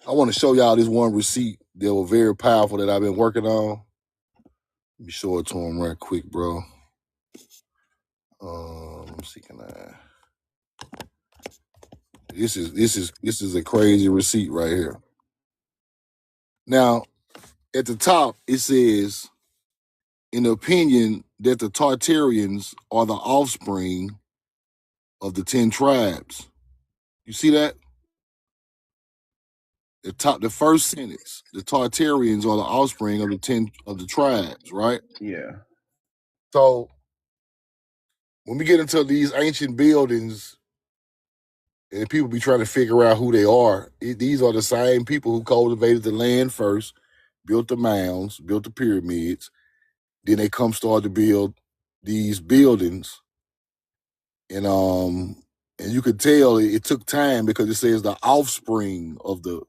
I want to show y'all this one receipt that was very powerful that I've been working on. Let me show it to him right quick, bro. Let me see, can I? This is a crazy receipt right here. Now, at the top, it says, in the opinion that the Tartarians are the offspring of the 10 tribes. You see that? The first sentence, the Tartarians are the offspring of the 10 of the tribes, right? Yeah. So when we get into these ancient buildings and people be trying to figure out who they are, these are the same people who cultivated the land first, built the mounds, built the pyramids. Then they start to build these buildings, and you could tell it took time because it says the offspring of the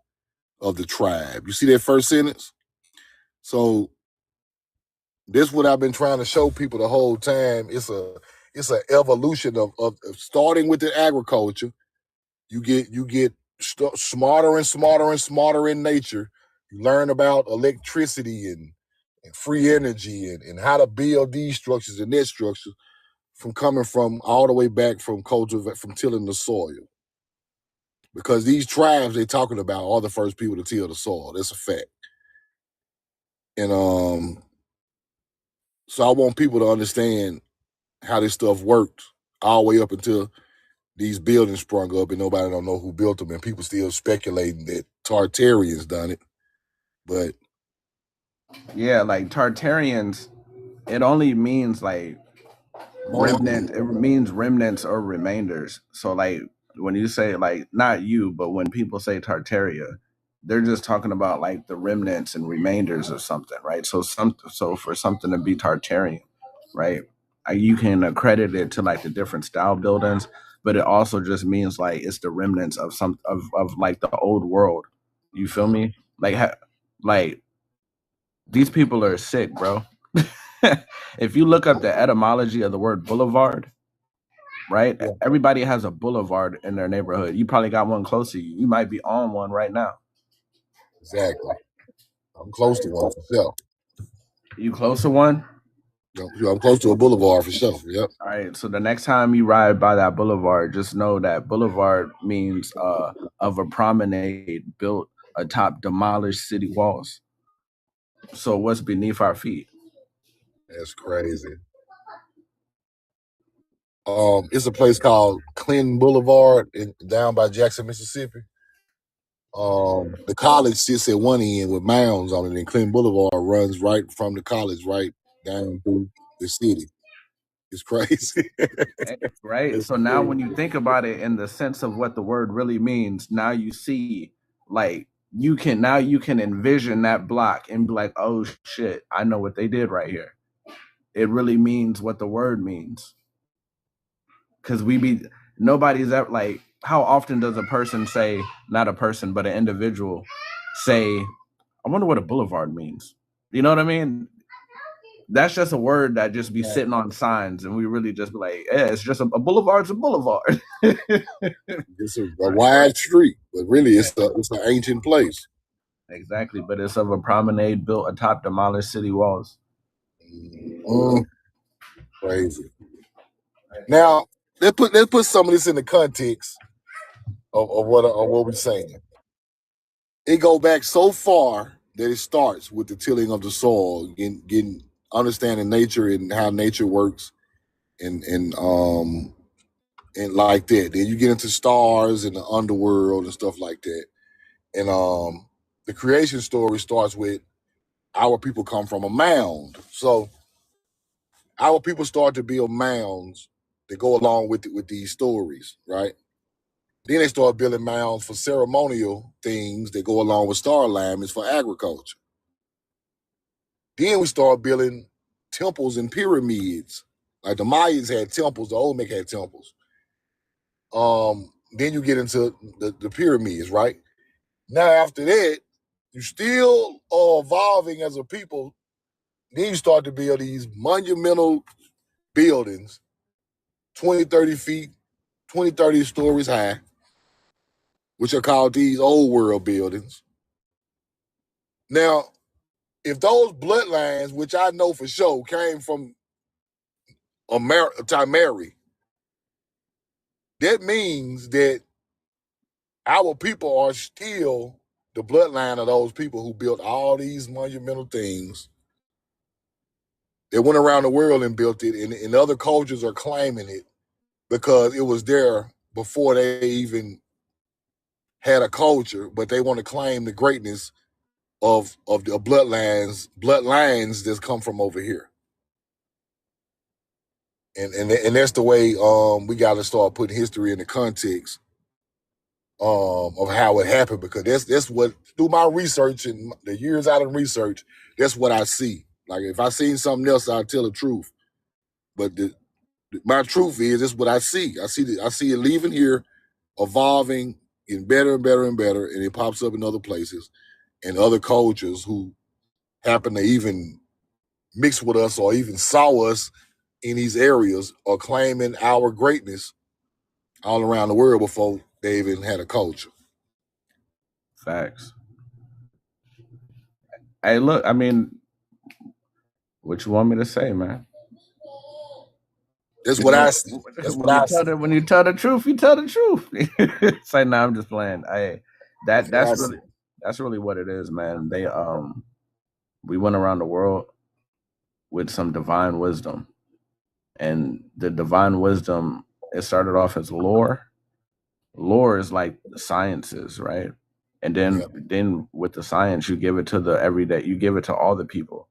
tribe. You see that first sentence? So this is what I've been trying to show people the whole time. It's an evolution of starting with the agriculture. You get smarter and smarter and smarter in nature. You learn about electricity and free energy and how to build these structures and that structure from coming from all the way back from from tilling the soil. Because these tribes they're talking about are the first people to till the soil. That's a fact. And so I want people to understand how this stuff worked all the way up until these buildings sprung up and nobody don't know who built them and people still speculating that Tartarians done it. But Yeah, like Tartarians, it only means like remnant. It means remnants or remainders. So like when you say like not you, but when people say Tartaria, they're just talking about like the remnants and remainders of something, right? So for something to be Tartarian, right? You can accredit it to like the different style buildings, but it also just means like it's the remnants of of like the old world. You feel me? Like these people are sick, bro. If you look up the etymology of the word boulevard, right? yeah, Everybody has a boulevard in their neighborhood. You probably got one close to you. You might be on one right now. exactly. I'm close to one for sure. You close to one? I'm close to a boulevard for sure. Yep. All right. So the next time you ride by that boulevard, just know that boulevard means of a promenade built atop demolished city walls. So what's beneath our feet? That's crazy. It's a place called Clinton Boulevard down by Jackson, Mississippi. The college sits at one end with mounds on it, and Clinton Boulevard runs right from the college right down through the city. It's crazy. Right. It's So now when you crazy. think about it in the sense of what the word really means, now you see like you can envision that block and be like, oh shit, I know what they did right here. It really means what the word means. Cause we be nobody's ever like how often does a person say, not a person, but an individual say, I wonder what a boulevard means. You know what I mean? That's just a word that just be Yeah. sitting on signs, and we really just be like, yeah, it's just a boulevard's a boulevard. It's a Right. wide street, but really it's an ancient place. Exactly, but it's of a promenade built atop demolished city walls. Mm, crazy. Now, let's put some of this in the context of what we're saying. It go back so far that it starts with the tilling of the soil, getting understanding nature and how nature works, and like that. Then you get into stars and the underworld and stuff like that. And the creation story starts with our people come from a mound. So our people start to build mounds that go along with these stories, right? Then they start building mounds for ceremonial things that go along with star alignments for agriculture. Then we start building temples and pyramids. Like the Mayans had temples, the Olmec had temples. Then you get into the pyramids, right? Now after that, you still are evolving as a people. Then you start to build these monumental buildings, 20, 30 feet, 20, 30 stories high, which are called these old world buildings. Now, if those bloodlines, which I know for sure came from Timeri, that means that our people are still the bloodline of those people who built all these monumental things. They went around the world and built it, and other cultures are claiming it because it was there before they even had a culture, but they want to claim the greatness of the bloodlines that's come from over here. And that's the way we got to start putting history in the context of how it happened, because that's what, through my research and the years out in research, that's what I see. Like if I seen something else, I'll tell the truth. But my truth is, that's what I see. I see it leaving here, evolving, getting better and better and better, and it pops up in other places and other cultures who happen to even mix with us or even saw us in these areas are claiming our greatness all around the world before they even had a culture. Facts. Hey, look, I mean, what you want me to say, man? That's You what know, I see. That's what I see. when you tell the truth, you tell the truth. Say, nah, I'm just playing. Hey, That's what I see. that's really what it is, man. They we went around the world with some divine wisdom, and the divine wisdom, it started off as lore. Lore is like the sciences, right? And then with the science, you give it to the everyday, you give it to all the people,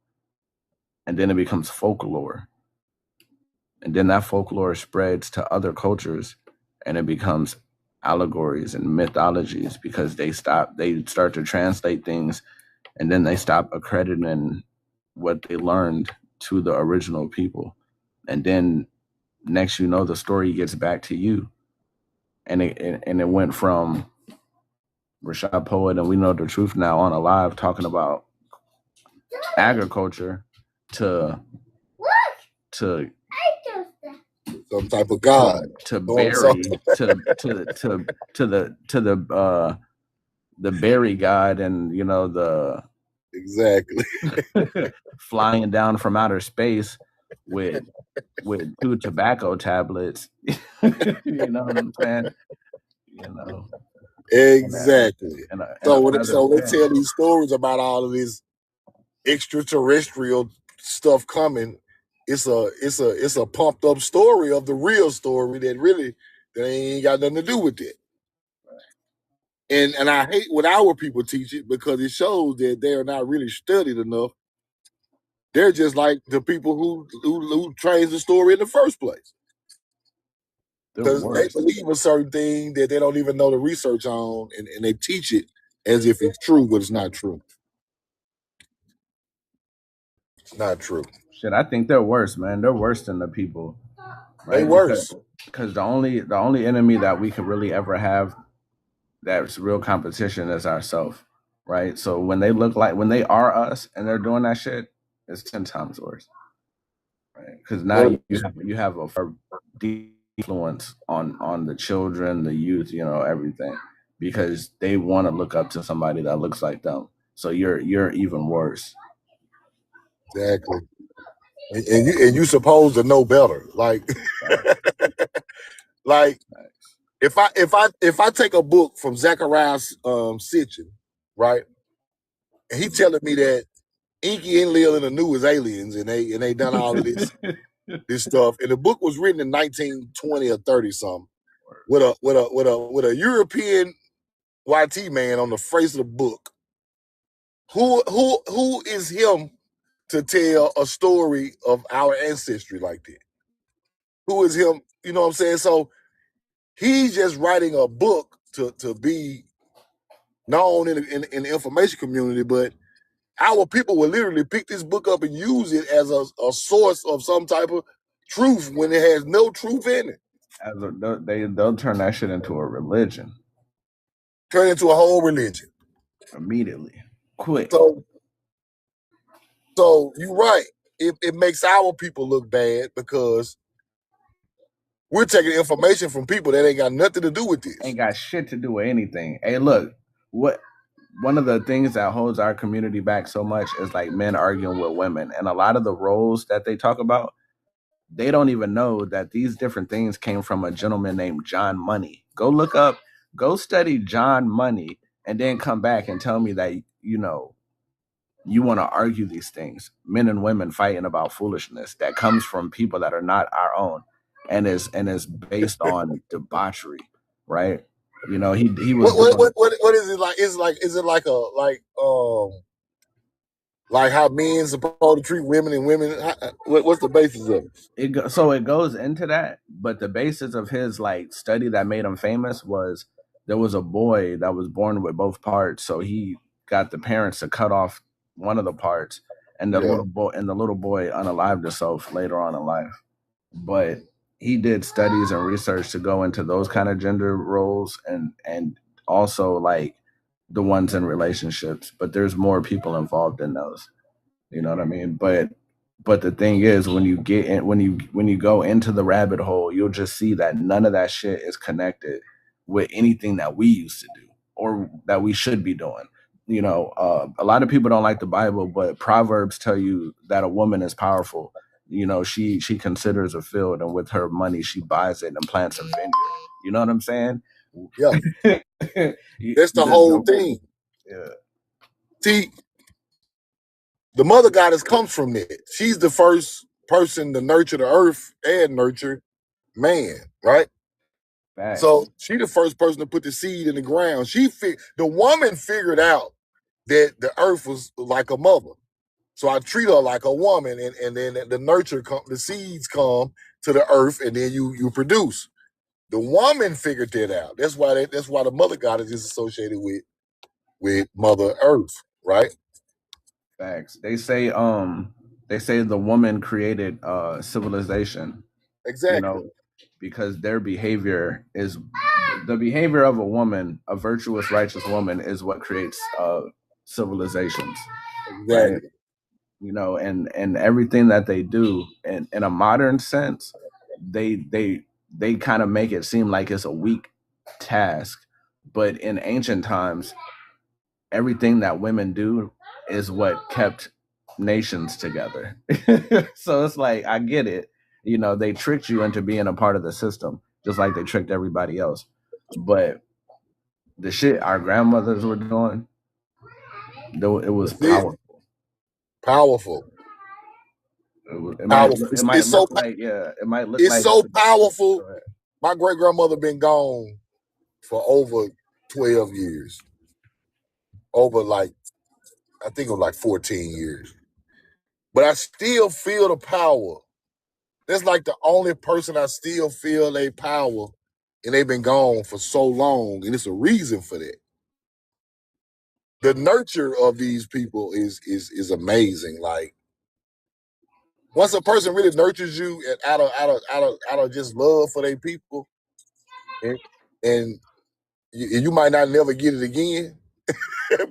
and then it becomes folklore, and then that folklore spreads to other cultures, and it becomes allegories and mythologies, because they start to translate things, and then they stop accrediting what they learned to the original people, and then next you know, the story gets back to you, and it went from Rashad Poet and We Know the Truth Now on a live talking about agriculture to to some type of god. to Barry to the Barry god, and you know, the Exactly. flying down from outer space with 2 tobacco tablets. You know what I'm saying? You know. Exactly. And So they yeah. tell these stories about all of this extraterrestrial stuff coming. It's a pumped up story of the real story that ain't got nothing to do with it. And I hate when our people teach it, because it shows that they're not really studied enough. They're just like the people who trains the story in the first place. Because they believe a certain thing that they don't even know the research on, and they teach it as if it's true, but it's not true. It's not true. Shit, I think they're worse, man. They're worse than the people, They right? worse. Because the only enemy that we could really ever have that's real competition is ourselves, right? So when they are us and they're doing that shit, it's 10 times worse, right? Because now you have a deep influence on the children, the youth, you know, everything, because they want to look up to somebody that looks like them. So you're even worse. Exactly. And you supposed to know better. Like Like if I take a book from Zachariah Sitchin, right, and he telling me that Inky and Lil and the New is aliens, and they done all of this stuff, and the book was written in 1920 or 30 something, with a European YT man on the face of the book. Who is him to tell a story of our ancestry like that? Who is him? You know what I'm saying? So he's just writing a book to be known in the information community, but our people will literally pick this book up and use it as a source of some type of truth when it has no truth in it. They'll turn that shit into a religion. Turn it into a whole religion. Immediately. Quick. So you're right. It makes our people look bad because we're taking information from people that ain't got nothing to do with this. Ain't got shit to do with anything. Hey, look, one of the things that holds our community back so much is like men arguing with women. And a lot of the roles that they talk about, they don't even know that these different things came from a gentleman named John Money. Go study John Money, and then come back and tell me that, you want to argue these things. Men and women fighting about foolishness that comes from people that are not our own, and is based on debauchery, right? He was what is it like? Is it like how men's supposed to treat women and women? What's the basis of it? So it goes into that, but the basis of his like study that made him famous was there was a boy that was born with both parts, so he got the parents to cut off one of the parts, and the little boy unalived himself later on in life. But he did studies and research to go into those kind of gender roles, and also like the ones in relationships. But there's more people involved in those. You know what I mean? But the thing is, when you go into the rabbit hole, you'll just see that none of that shit is connected with anything that we used to do or that we should be doing. A lot of people don't like the Bible, but Proverbs tell you that a woman is powerful. She considers a field, and with her money, she buys it and plants a vineyard. You know what I'm saying? Yeah, that's the whole thing. Yeah. See, the mother goddess comes from that. She's the first person to nurture the earth and nurture man, right? Facts. So she the first person to put the seed in the ground. The woman figured out that the earth was like a mother. So I treat her like a woman, and then the seeds come to the earth, and then you produce. The woman figured that out. That's why the mother goddess is associated with Mother Earth, right? Facts. They say the woman created civilization. Exactly. Because their behavior is the behavior of a woman, a virtuous, righteous woman, is what creates civilizations. Exactly. Right? And everything that they do in a modern sense, they kind of make it seem like it's a weak task. But in ancient times, everything that women do is what kept nations together. So it's like, I get it. They tricked you into being a part of the system, just like they tricked everybody else. But the shit our grandmothers were doing, though, it was powerful. Powerful. It might look like it's so powerful. My great grandmother been gone for over 12 years. Over I think it was like 14 years. But I still feel the power. That's like the only person I still feel their power, and they've been gone for so long, and it's a reason for that. The nurture of these people is amazing. Like, once a person really nurtures you out of just love for their people, and you might not never get it again,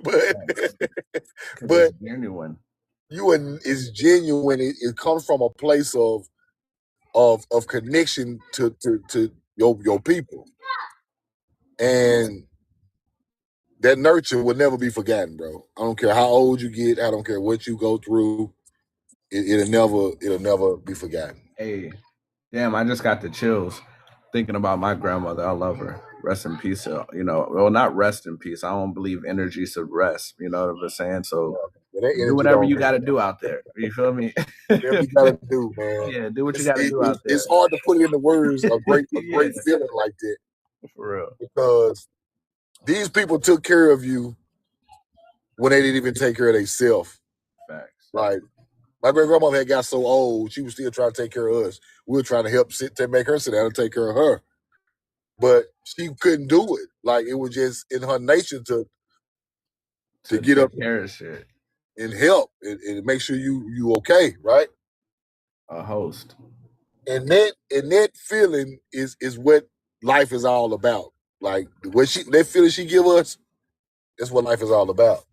but genuine. It's genuine. It comes from a place of connection to your people, and that nurture will never be forgotten, bro. I don't care how old you get. I don't care what you go through. It'll never be forgotten. Hey, damn! I just got the chills. thinking about my grandmother. I love her. Rest in peace. Well, not rest in peace. I don't believe energy should rest. You know what I'm saying? So Yeah, that do energy whatever don't you rest. got to do out there. You feel me? Whatever you gotta do, man. Yeah, do what you got to do out there. It's hard to put it into words. A great Yeah, feeling like that, for real. because these people took care of you when they didn't even take care of themselves. Facts. Like, my great grandmother had got so old, she was still trying to take care of us. We were trying to help to make her sit down and take care of her, but she couldn't do it. Like, it was just in her nature to To get up take care of shit. and help and make sure you okay, right? A host. And that feeling is what life is all about. Like, that feeling she give us, that's what life is all about.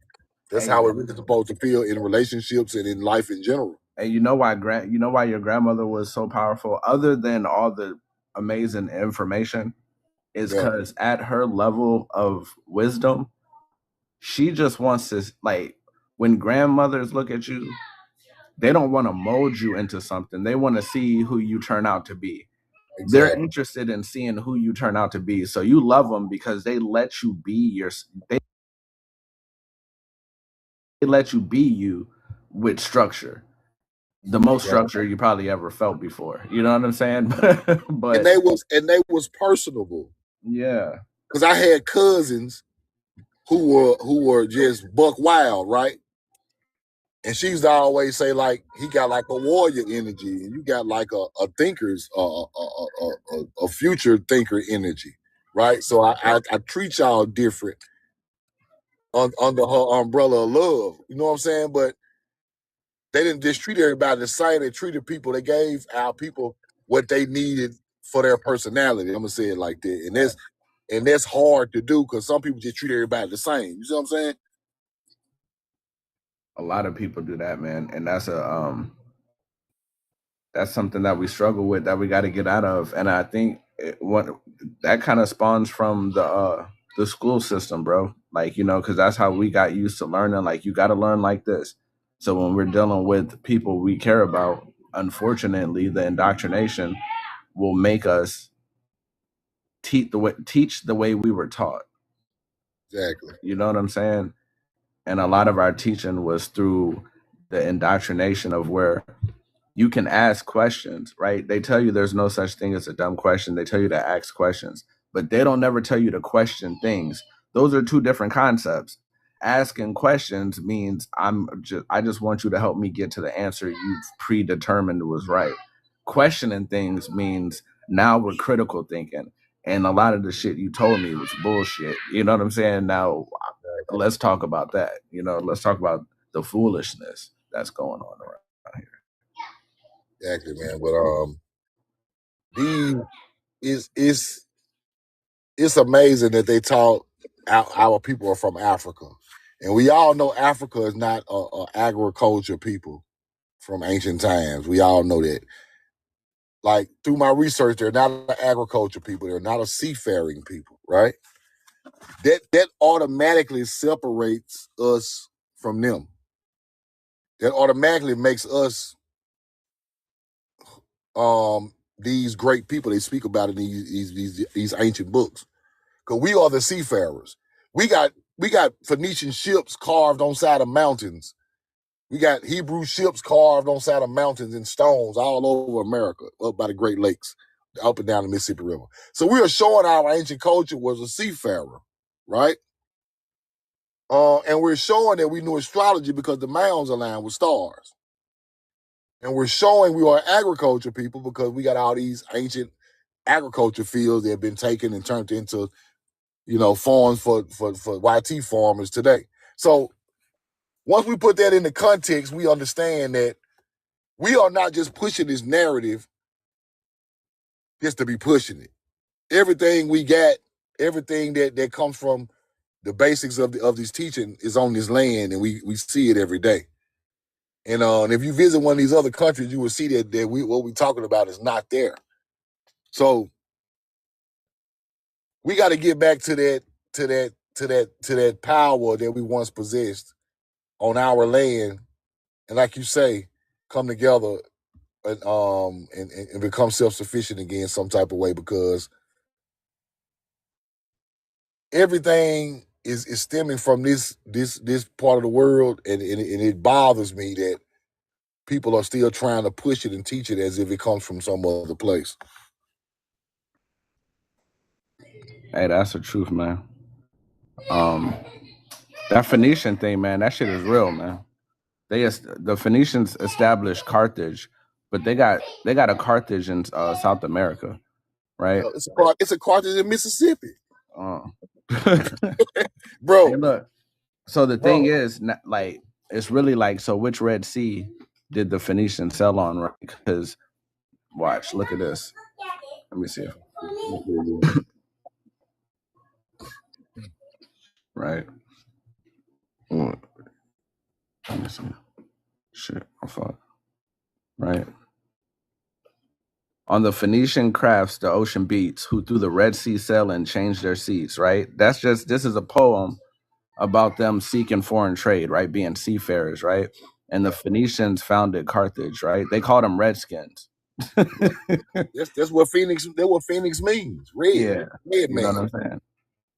That's Hey, how we're really supposed to feel in relationships and in life in general. and you know why your grandmother was so powerful, other than all the amazing information, is Yeah, because at her level of wisdom, she just wants to, like, when grandmothers look at you, they don't want to mold you into something. They want to see who you turn out to be. They're exactly. interested in seeing who you turn out to be. So you love them because they let you be you with structure. The most Right. structure you probably ever felt before. You know what I'm saying? And But they was personable. yeah, Because I had cousins who were just buck wild, right? And she used to always say, like, he got like a warrior energy, and you got like a thinker's a future thinker energy, right? So I treat y'all different under her umbrella of love. You know what I'm saying? But they didn't just treat everybody the same. They treated people. They gave our people what they needed for their personality. I'm gonna say it like that, and that's hard to do because some people just treat everybody the same. You see what I'm saying? a lot of people do that, man, and that's something that we struggle with, that we got to get out of. And I think what that kind of spawns from the school system, bro. Like, because that's how we got used to learning. Like, you got to learn like this. So when we're dealing with people we care about, unfortunately, the indoctrination will make us teach the way we were taught. Exactly. You know what I'm saying? And a lot of our teaching was through the indoctrination of where you can ask questions, right? They tell you there's no such thing as a dumb question. They tell you to ask questions, but they don't never tell you to question things. Those are two different concepts. Asking questions means I just want you to help me get to the answer you've predetermined was right. Questioning things means now we're critical thinking. And a lot of the shit you told me was bullshit. You know what I'm saying? Now let's talk about that. Let's talk about the foolishness that's going on around here. Exactly, man. But these is it's amazing that they taught our people are from Africa, and we all know Africa is not a agriculture people from ancient times. We all know that. Like, through my research, they're not an agriculture people. They're not a seafaring people, right? That automatically separates us from them. That automatically makes us these great people they speak about in these ancient books. Because we are the seafarers. We got Phoenician ships carved on side of mountains. We got Hebrew ships carved on side of mountains and stones all over America, up by the Great Lakes, up and down the Mississippi River. So we are showing our ancient culture was a seafarer, right? And we're showing that we knew astrology because the mounds aligned with stars. And we're showing we are agriculture people because we got all these ancient agriculture fields that have been taken and turned into, farms for YT farmers today. So once we put that into context, we understand that we are not just pushing this narrative just to be pushing it. Everything we got, everything that comes from the basics of this teaching is on this land, and we see it every day. And if you visit one of these other countries, you will see that what we're talking about is not there. So we got to get back to that power that we once possessed on our land, and like you say, come together and become self-sufficient again some type of way, because everything is stemming from this part of the world, and it bothers me that people are still trying to push it and teach it as if it comes from some other place. Hey, that's the truth, man. That Phoenician thing, man, that shit is real, man. The Phoenicians established Carthage, but they got a Carthage in South America, right? Yeah, it's a Carthage in Mississippi, Uh, bro. hey, look. So the thing Bro, is, like, it's really like, so which Red Sea did the Phoenicians sell on, right? Because watch, look at this. Let me see. Right. Let me see. Shit, I thought. Right. On the Phoenician crafts, the ocean beats, who through the Red Sea sail and change their seats, right? This is a poem about them seeking foreign trade, right? Being seafarers, right? And the Phoenicians founded Carthage, right? They called them Redskins. that's what Phoenix. That's what Phoenix means. Red, Yeah. red You know man. what I'm saying?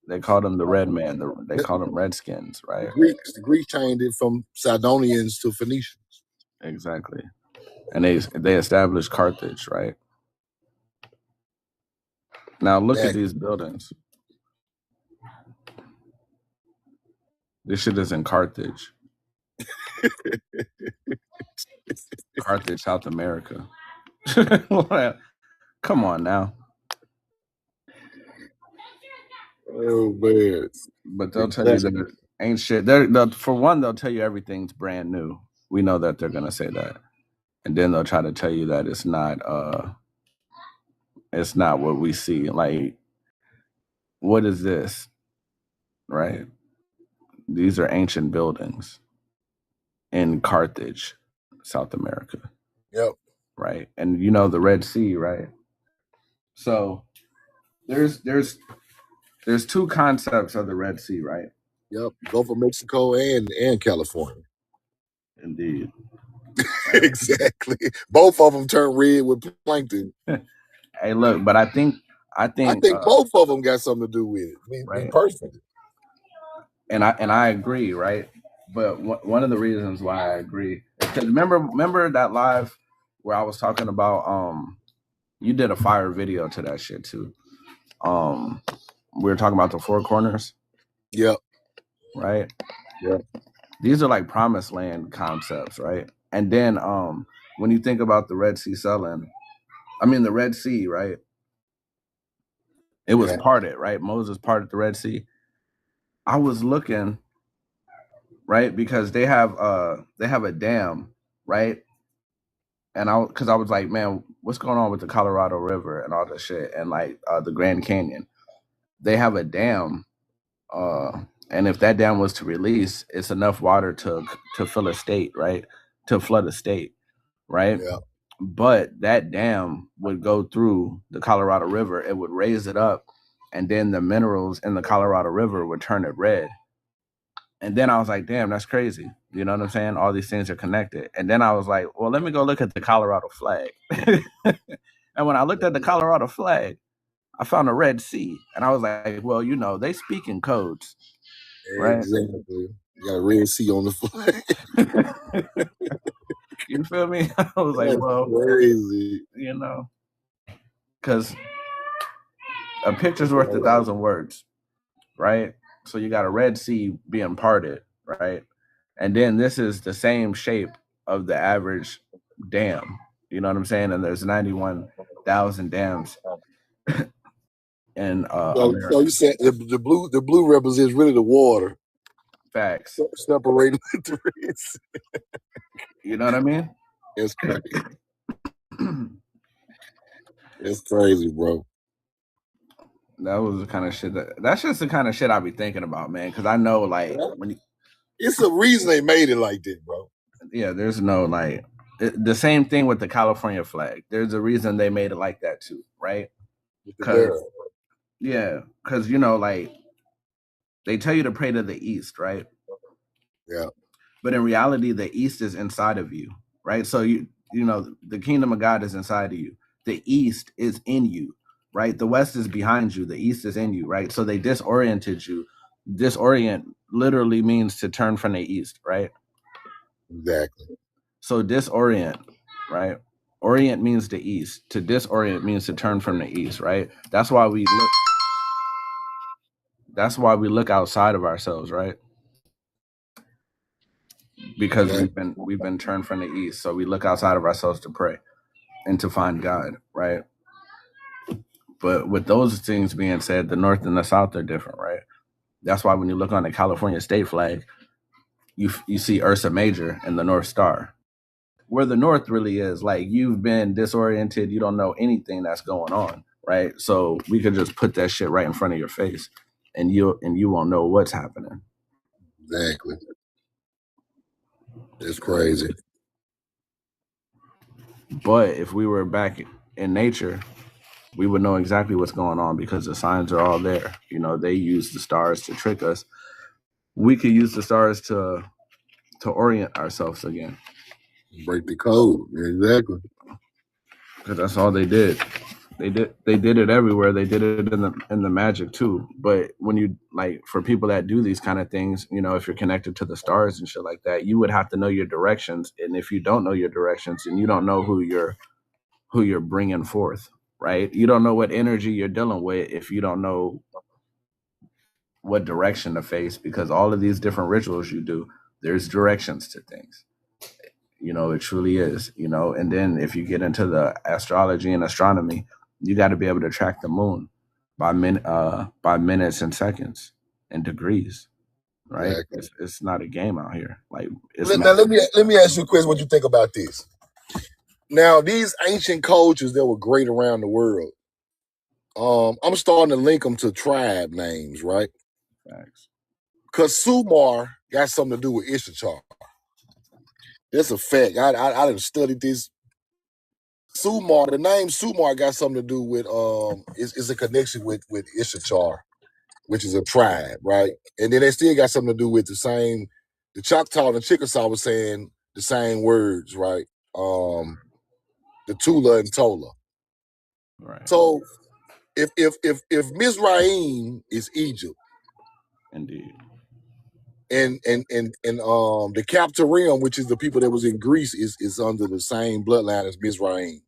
They called them the Red Man. They called them Redskins, right? The Greeks changed it from Sidonians to Phoenicians. Exactly. And they established Carthage, right? Now look at these buildings. This shit is in Carthage. Carthage, South America. Come on now. Oh man. But they'll tell you that it ain't shit. For one, they'll tell you everything's brand new. We know that they're gonna say that. And then they'll try to tell you that it's not what we see. Like, what is this? Right? These are ancient buildings in Carthage, South America. Yep. Right. And you know the Red Sea, right? So there's two concepts of the Red Sea, right? Yep. Gulf of Mexico and California. Indeed. Exactly. Both of them turn red with plankton. Hey, look, but I think both of them got something to do with it. Me right. personally. And I agree, right? But one of the reasons why I agree is because remember that live where I was talking about you did a fire video to that shit too. We were talking about the four corners. Yep. Right? Yep. These are like promised land concepts, right? And then when you think about the Red Sea selling, the Red Sea, right? It was parted, right? Moses parted the Red Sea. I was looking, right, because they have a dam, right? And because I was like, man, what's going on with the Colorado River and all this shit, and like the Grand Canyon? They have a dam, and if that dam was to release, it's enough water to fill a state, right? To flood a state, right? Yeah. But that dam would go through the Colorado River. It would raise it up, and then the minerals in the Colorado River would turn it red. And then I was like, damn, that's crazy. You know what I'm saying? All these things are connected. And then I was like, well, let me go look at the Colorado flag. And when I looked at the Colorado flag, I found a Red Sea. And I was like, well, they speak in codes. Right? Exactly. You got a Red Sea on the flag. You feel me? I was like, well, crazy. Because a picture's worth 1,000 words, right? So you got a Red Sea being parted, right? And then this is the same shape of the average dam. You know what I'm saying? And there's 91,000 dams in America. So you said the blue represents really the water. Facts. Separating the Red Sea. You know what I mean? It's crazy. It's crazy, bro. That was the kind of shit that's just the kind of shit I be thinking about, man. Because I know, like, it's a reason they made it like that, bro. Yeah, there's no like the same thing with the California flag. There's a reason they made it like that too, right? Because like they tell you to pray to the east, right? Yeah. But in reality, the east is inside of you, right? So the kingdom of God is inside of you. The east is in you, right? The west is behind you. The east is in you, right? So they disoriented you. Disorient literally means to turn from the east, right? Exactly. So disorient, right? Orient means the east. To disorient means to turn from the east, right? That's why we look outside of ourselves, right? Because Exactly. we've been turned from the east. So we look outside of ourselves to pray and to find God, right? But with those things being said, the north and the south are different, right? That's why when you look on the California state flag, you see Ursa Major and the North Star. Where the north really is, like you've been disoriented, you don't know anything that's going on, right? So we could just put that shit right in front of your face and you won't know what's happening. Exactly. It's crazy. But if we were back in nature, we would know exactly what's going on because the signs are all there. They use the stars to trick us. We could use the stars to orient ourselves again. Break the code. Exactly. Because that's all they did. They did it everywhere. They did it in the magic too. But when you like for people that do these kind of things, if you're connected to the stars and shit like that, you would have to know your directions. And if you don't know your directions, and you don't know who you're bringing forth, right? You don't know what energy you're dealing with if you don't know what direction to face. Because all of these different rituals you do, there's directions to things. It truly is. And then if you get into the astrology and astronomy, you got to be able to track the moon by minutes and seconds and degrees, right? Exactly. It's not a game out here. Like it's Now math. let me ask you a question. What you think about this? Now, these ancient cultures that were great around the world, I'm starting to link them to tribe names, right? Facts. Because Sumar got something to do with Issachar. That's a fact. I done studied this. Sumar, the name Sumar got something to do with is a connection with Issachar, which is a tribe, right? And then they still got something to do with the Choctaw and the Chickasaw was saying the same words, right? The Tula and Tola. Right. So if Mizraim is Egypt Indeed. and the Captorium, which is the people that was in Greece, is under the same bloodline as Mizraim.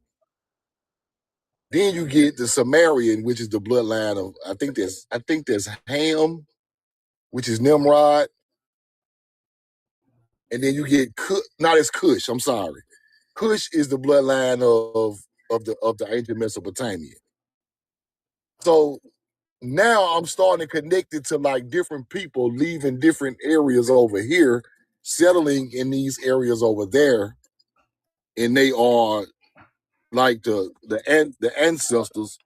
Then you get the Sumerian, which is the bloodline of I think there's Ham, which is Nimrod, and then you get not as Cush. I'm sorry, Cush is the bloodline of the ancient Mesopotamia. So now I'm starting to connect it to like different people leaving different areas over here, settling in these areas over there, and they are like the ancestors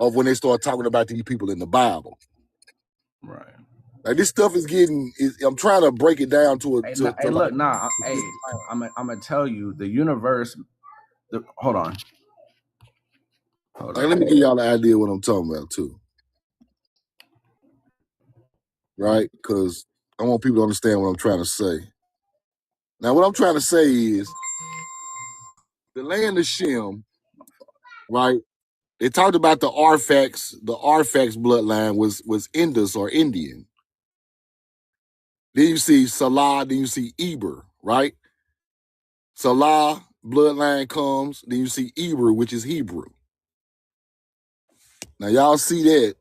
of when they start talking about these people in the Bible. Right. Like this stuff is getting. I'm trying to break it down to Hey, to like. look, nah. Hey, I'm gonna tell you the universe. Hold on. Hold Let me on. give y'all an idea of what I'm talking about too, right? Because I want people to understand what I'm trying to say. Now, what I'm trying to say is the land of Shem, right? They talked about the Arphax. The Arphax bloodline was Indus or Indian. Then you see Salah. Then you see Eber, right? Salah bloodline comes. Then you see Eber, which is Hebrew. Now y'all see that.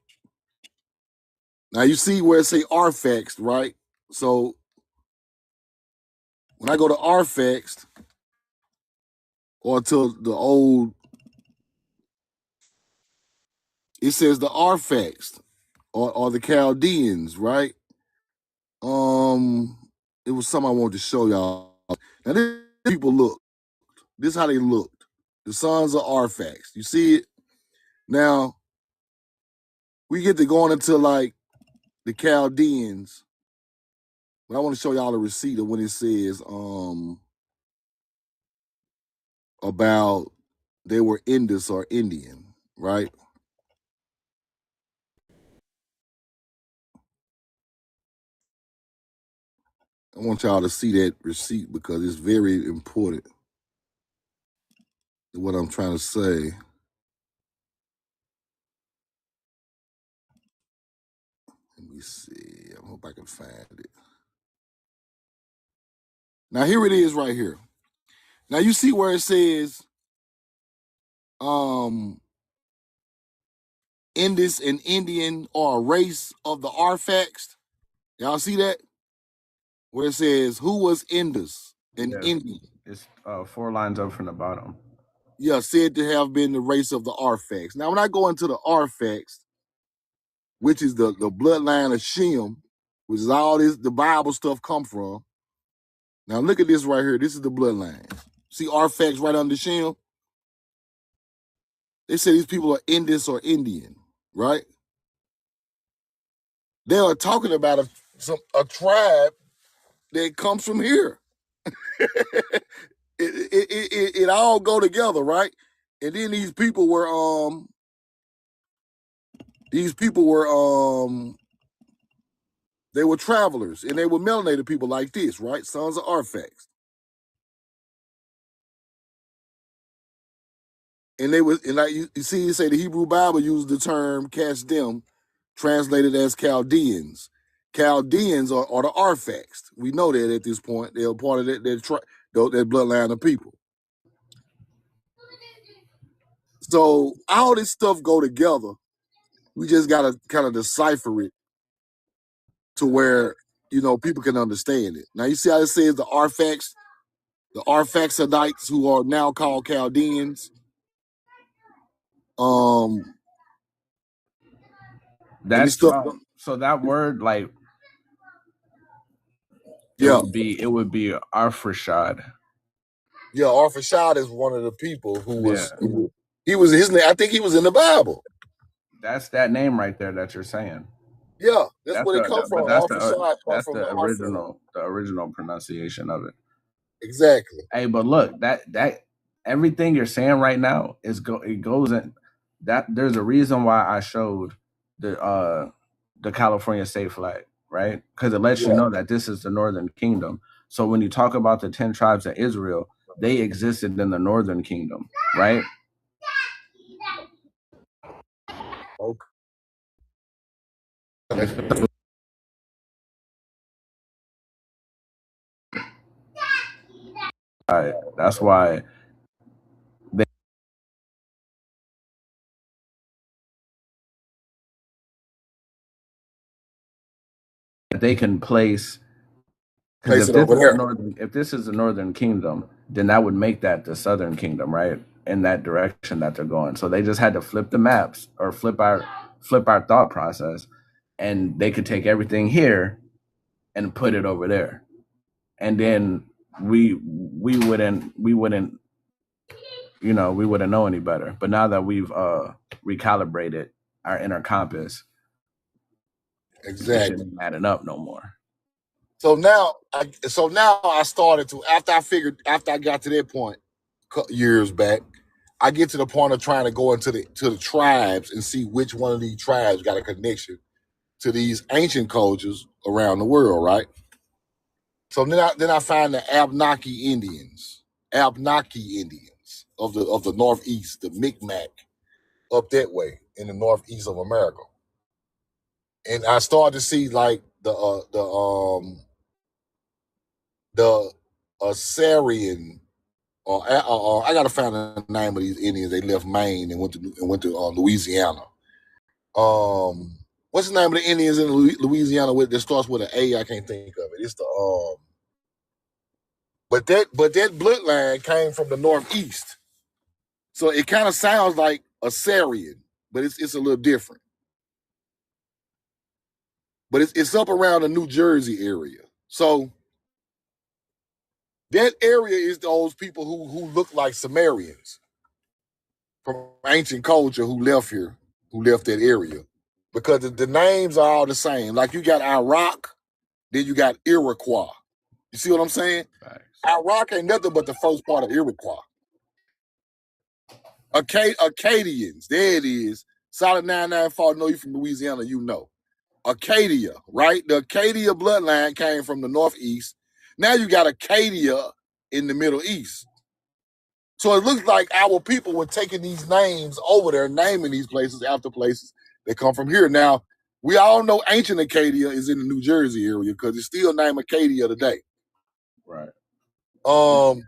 Now you see where it say Arphax, right? So when I go to Arphax or to the old, it says the Arphax or the Chaldeans, right? Um, it was something I wanted to show y'all. Now this people look. This is how they looked. The sons of Arphax. You see it? Now we get to going into like the Chaldeans, but I want to show y'all a receipt of when it says about they were Indus or Indian, right? I want y'all to see that receipt because it's very important. what I'm trying to say. Let me see. I hope I can find it. Now here it is right here. Now you see where it says Indus and Indian are a race of the Arphaxed. Y'all see that? Where it says who was Indus and Yeah, Indian? it's 4 lines up from the bottom. Yeah, said to have been the race of the Arphaxed. Now when I go into the Arphaxed, which is the bloodline of Shem, which is all this the Bible stuff come from. Now look at this right here. This is the bloodline. See Arphaxed right under Shem? They say these people are Indus or Indian, right? They are talking about a tribe that comes from here. it all go together, right? And then these people were they were travelers and they were melanated people like this, right? Sons of Arphaxed. And they was, and like you see, you say the Hebrew Bible used the term Kasdim, translated as Chaldeans. Chaldeans are the Arphaxed. We know that at this point. They're part of that bloodline of people. So all this stuff go together. We just gotta kind of decipher it to where people can understand it. Now you see how it says the Arphaxidites, who are now called Chaldeans. That's so that word, like, it would be Arphaxad. Yeah, Arphaxad is one of the people who was he was his name. I think he was in the Bible. That's that name right there that you're saying. Yeah, that's where it comes from. That's the original pronunciation of it. Exactly. Hey, but look, that everything you're saying right now it goes in that. There's a reason why I showed the California state flag, right? Because it lets you know that this is the Northern Kingdom. So when you talk about the 10 tribes of Israel, they existed in the Northern Kingdom, right? Okay. That's why they can place, because if this is the Northern Kingdom, then that would make that the Southern Kingdom, right? In that direction that they're going. So they just had to flip the maps or flip our thought process, and they could take everything here and put it over there, and then we wouldn't we wouldn't know any better. But now that we've recalibrated our inner compass, exactly, it shouldn't be adding up no more. So now I started to, after I got to that point years back, I get to the point of trying to go into the tribes and see which one of these tribes got a connection to these ancient cultures around the world, right? So then I find the Abenaki Indians of the Northeast, the Micmac, up that way in the Northeast of America, and I started to see like the Assyrian, or I gotta find the name of these Indians. They left Maine and went to Louisiana. What's the name of the Indians in Louisiana that starts with an A? I can't think of it. It's the but that bloodline came from the Northeast, so it kind of sounds like Assyrian, but it's a little different. But it's up around the New Jersey area, so that area is those people who look like Sumerians from ancient culture who left here, who left that area, because the names are all the same. Like you got Iraq, then you got Iroquois. You see what I'm saying? Iraq ain't nothing but the first part of Iroquois. Acadians, there it is. Solid 994, know you from Louisiana, you know. Acadia, right? The Acadia bloodline came from the Northeast. Now you got Acadia in the Middle East. So it looks like our people were taking these names over there, naming these places after places that come from here. Now, we all know ancient Acadia is in the New Jersey area because it's still named Acadia today. Right. So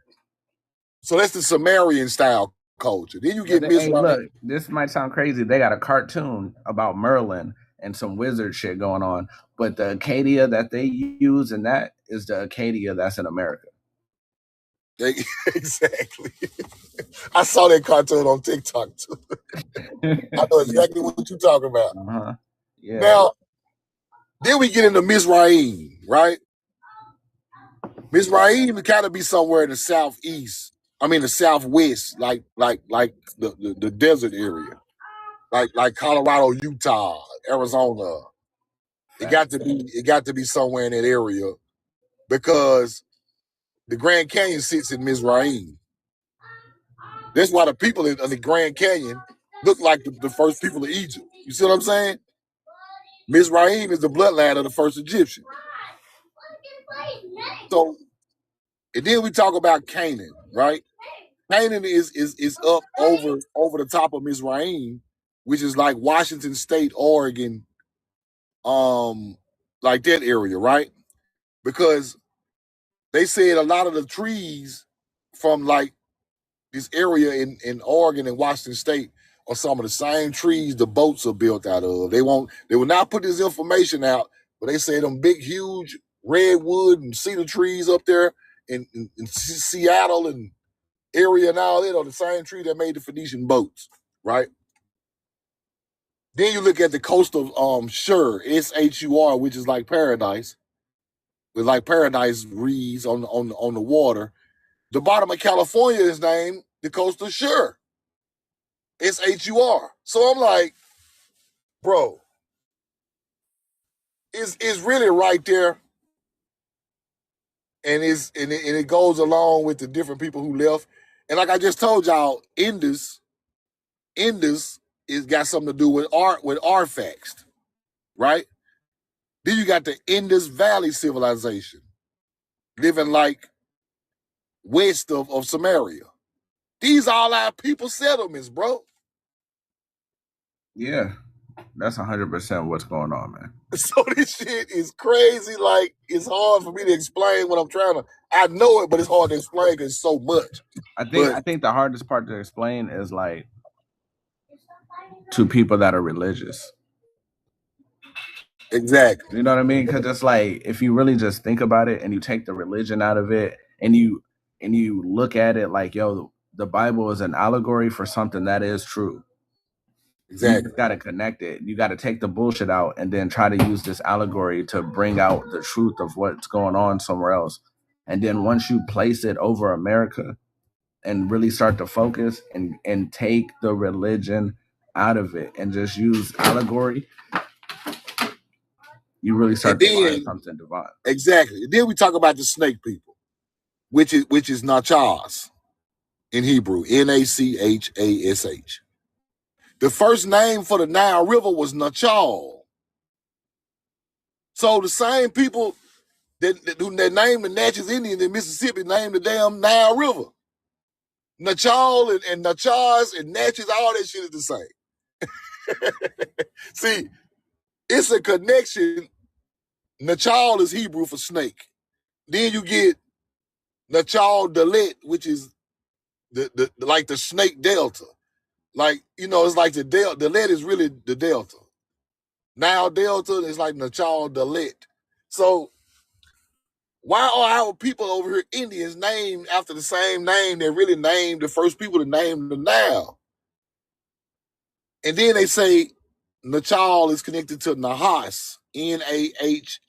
that's the Sumerian style culture. Then you get Hey, look, Mizraim. this might sound crazy. They got a cartoon about Merlin and some wizard shit going on, but the Acadia that they use in that is the Acadia that's in America. Exactly. I saw that cartoon on TikTok too. I know exactly what you're talking about. Uh-huh. Yeah. Now, then we get into Mizraim, right? Mizraim would kind of be somewhere in the southeast. I mean the southwest, like the desert area, like Colorado, Utah, Arizona. It got to be somewhere in that area because the Grand Canyon sits in Mizraim. That's why the people in the Grand Canyon look like the first people of Egypt. You see what I'm saying? Mizraim is the bloodline of the first Egyptian. So, and then we talk about Canaan, right? Canaan is up over the top of Mizraim, which is like Washington State, Oregon, like that area, right? Because they said a lot of the trees from like this area in Oregon and Washington State are some of the same trees the boats are built out of. They will not put this information out, but they say them big, huge redwood and cedar trees up there in Seattle and area and all that are the same tree that made the Phoenician boats, right? Then you look at the coast of Shur, Shur, which is like paradise, with like paradise reeds on the water. The bottom of California is named the coast of Shur. Shur. So I'm like, bro, it's really right there. And it goes along with the different people who left. And like I just told y'all, Indus is got something to do with artifacts, right? Then you got the Indus Valley civilization, living like west of Samaria. These all our people settlements, bro. Yeah, that's 100% what's going on, man. So this shit is crazy. Like, it's hard for me to explain what I'm trying to. I know it, but it's hard to explain because it's so much. I think the hardest part to explain is like to people that are religious. Exactly. You know what I mean? Because it's like if you really just think about it and you take the religion out of it and you look at it like, yo, the Bible is an allegory for something that is true. Exactly. You just got to connect it. You got to take the bullshit out and then try to use this allegory to bring out the truth of what's going on somewhere else. And then once you place it over America and really start to focus and take the religion out of it and just use allegory, you really start to find something divine. Exactly. And then we talk about the snake people, which is Nachas in Hebrew, Nachash. The first name for the Nile River was Nachal. So the same people that named the Natchez Indians in Mississippi named the damn Nile River. Nachal and Nachas and Natchez, all that shit is the same. See, it's a connection. Nachal is Hebrew for snake. Then you get Nachal Dalet, which is the like the snake delta. Like, you know, it's like the Dalet is really the delta. Now delta is like Nachal Dalet. So why are our people over here, Indians, named after the same name that really named the first people to name the Nile? And then they say Nachal is connected to Nahas, Nahash,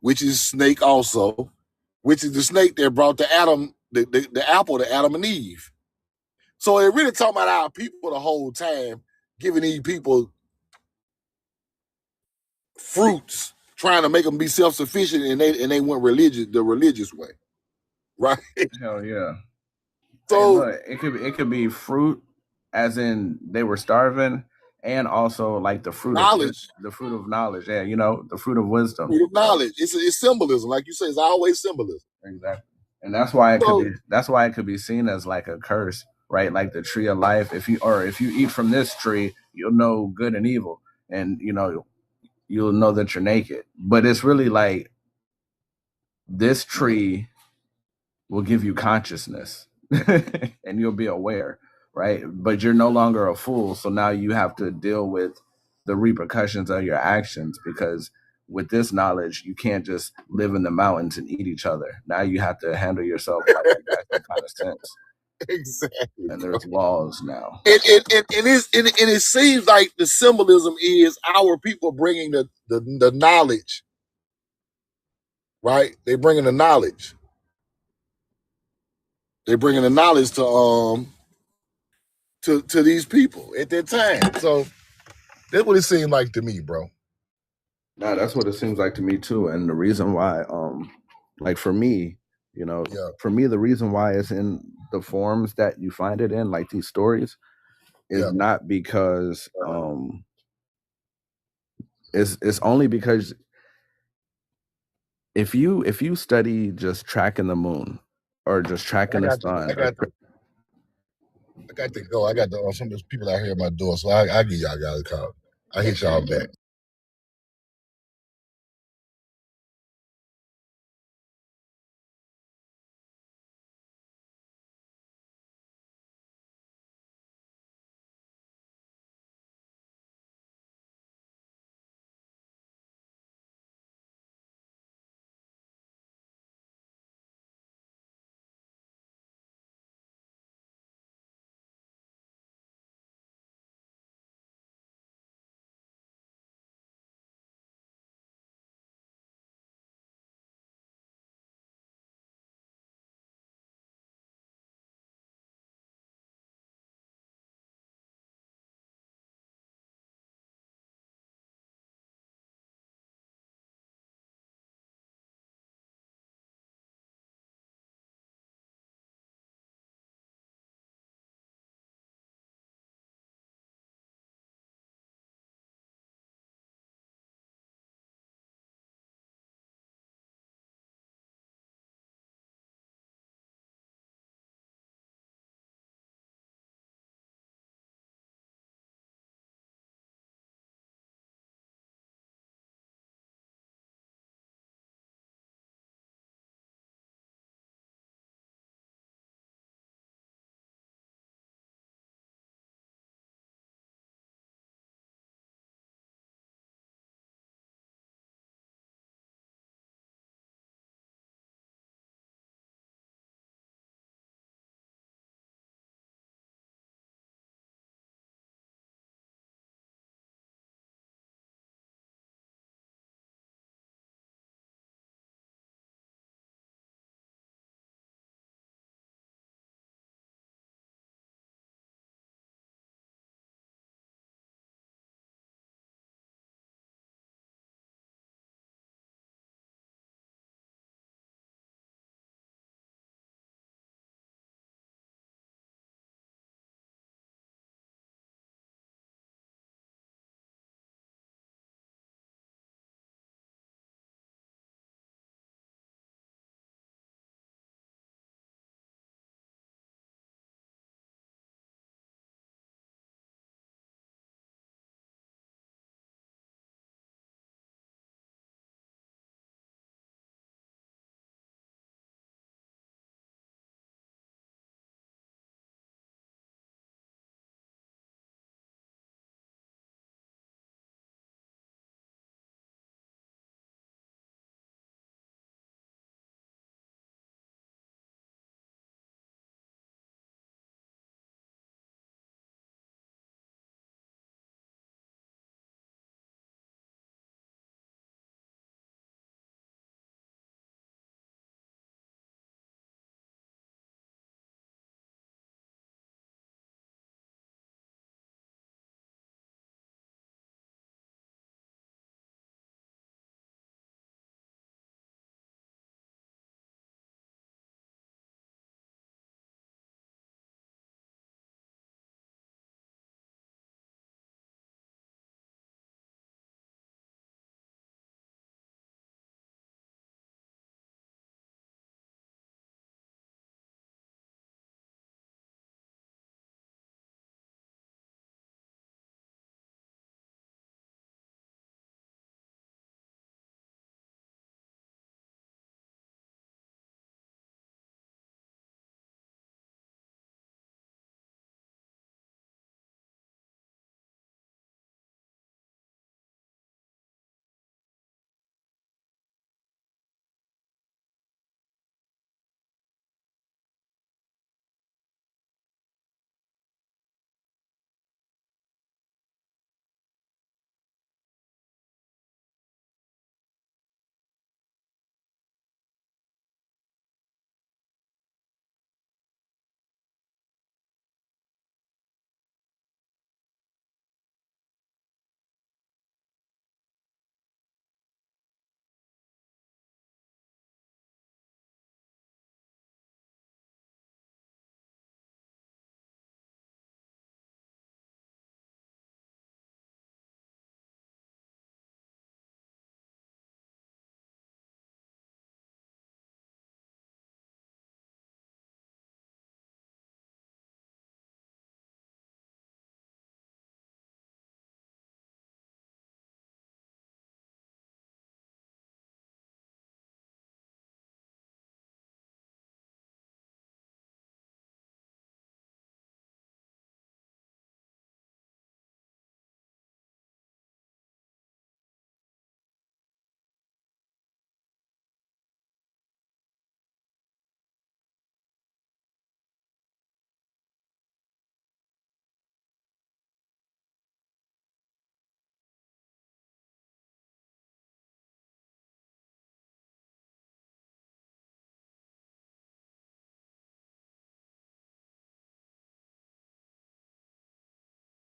which is snake also, which is the snake that brought the apple to Adam and Eve. So they're really talking about our people the whole time, giving these people fruits, trying to make them be self-sufficient, and they went the religious way, right? Hell yeah. So hey, look, it could be fruit, as in they were starving, and also like the fruit knowledge, of knowledge. Yeah, you know, the fruit of wisdom. Fruit of knowledge. It's symbolism, like you say. It's always symbolism. Exactly. And that's why So it could be seen as like a curse, right? Like the tree of life. If you eat from this tree, you'll know good and evil, and you'll know that you're naked. But it's really like this tree will give you consciousness and you'll be aware, right? But you're no longer a fool. So now you have to deal with the repercussions of your actions, because with this knowledge, you can't just live in the mountains and eat each other. Now you have to handle yourself like you got some kind of sense. exactly, And bro. there's laws now. And it seems like the symbolism is our people bringing the knowledge, right? They're bringing the knowledge. They're bringing the knowledge to these people at that time. So that's what it seemed like to me, bro. No, that's what it seems like to me too. And the reason why, like for me, Yeah, for me, the reason why it's in the forms that you find it in, like these stories, is yeah. not because it's only because if you study just tracking the moon or just I tracking the got to, I sun, got to, I got to go. I got some of those people out here at my door, so I give y'all guys a call. I hit y'all back.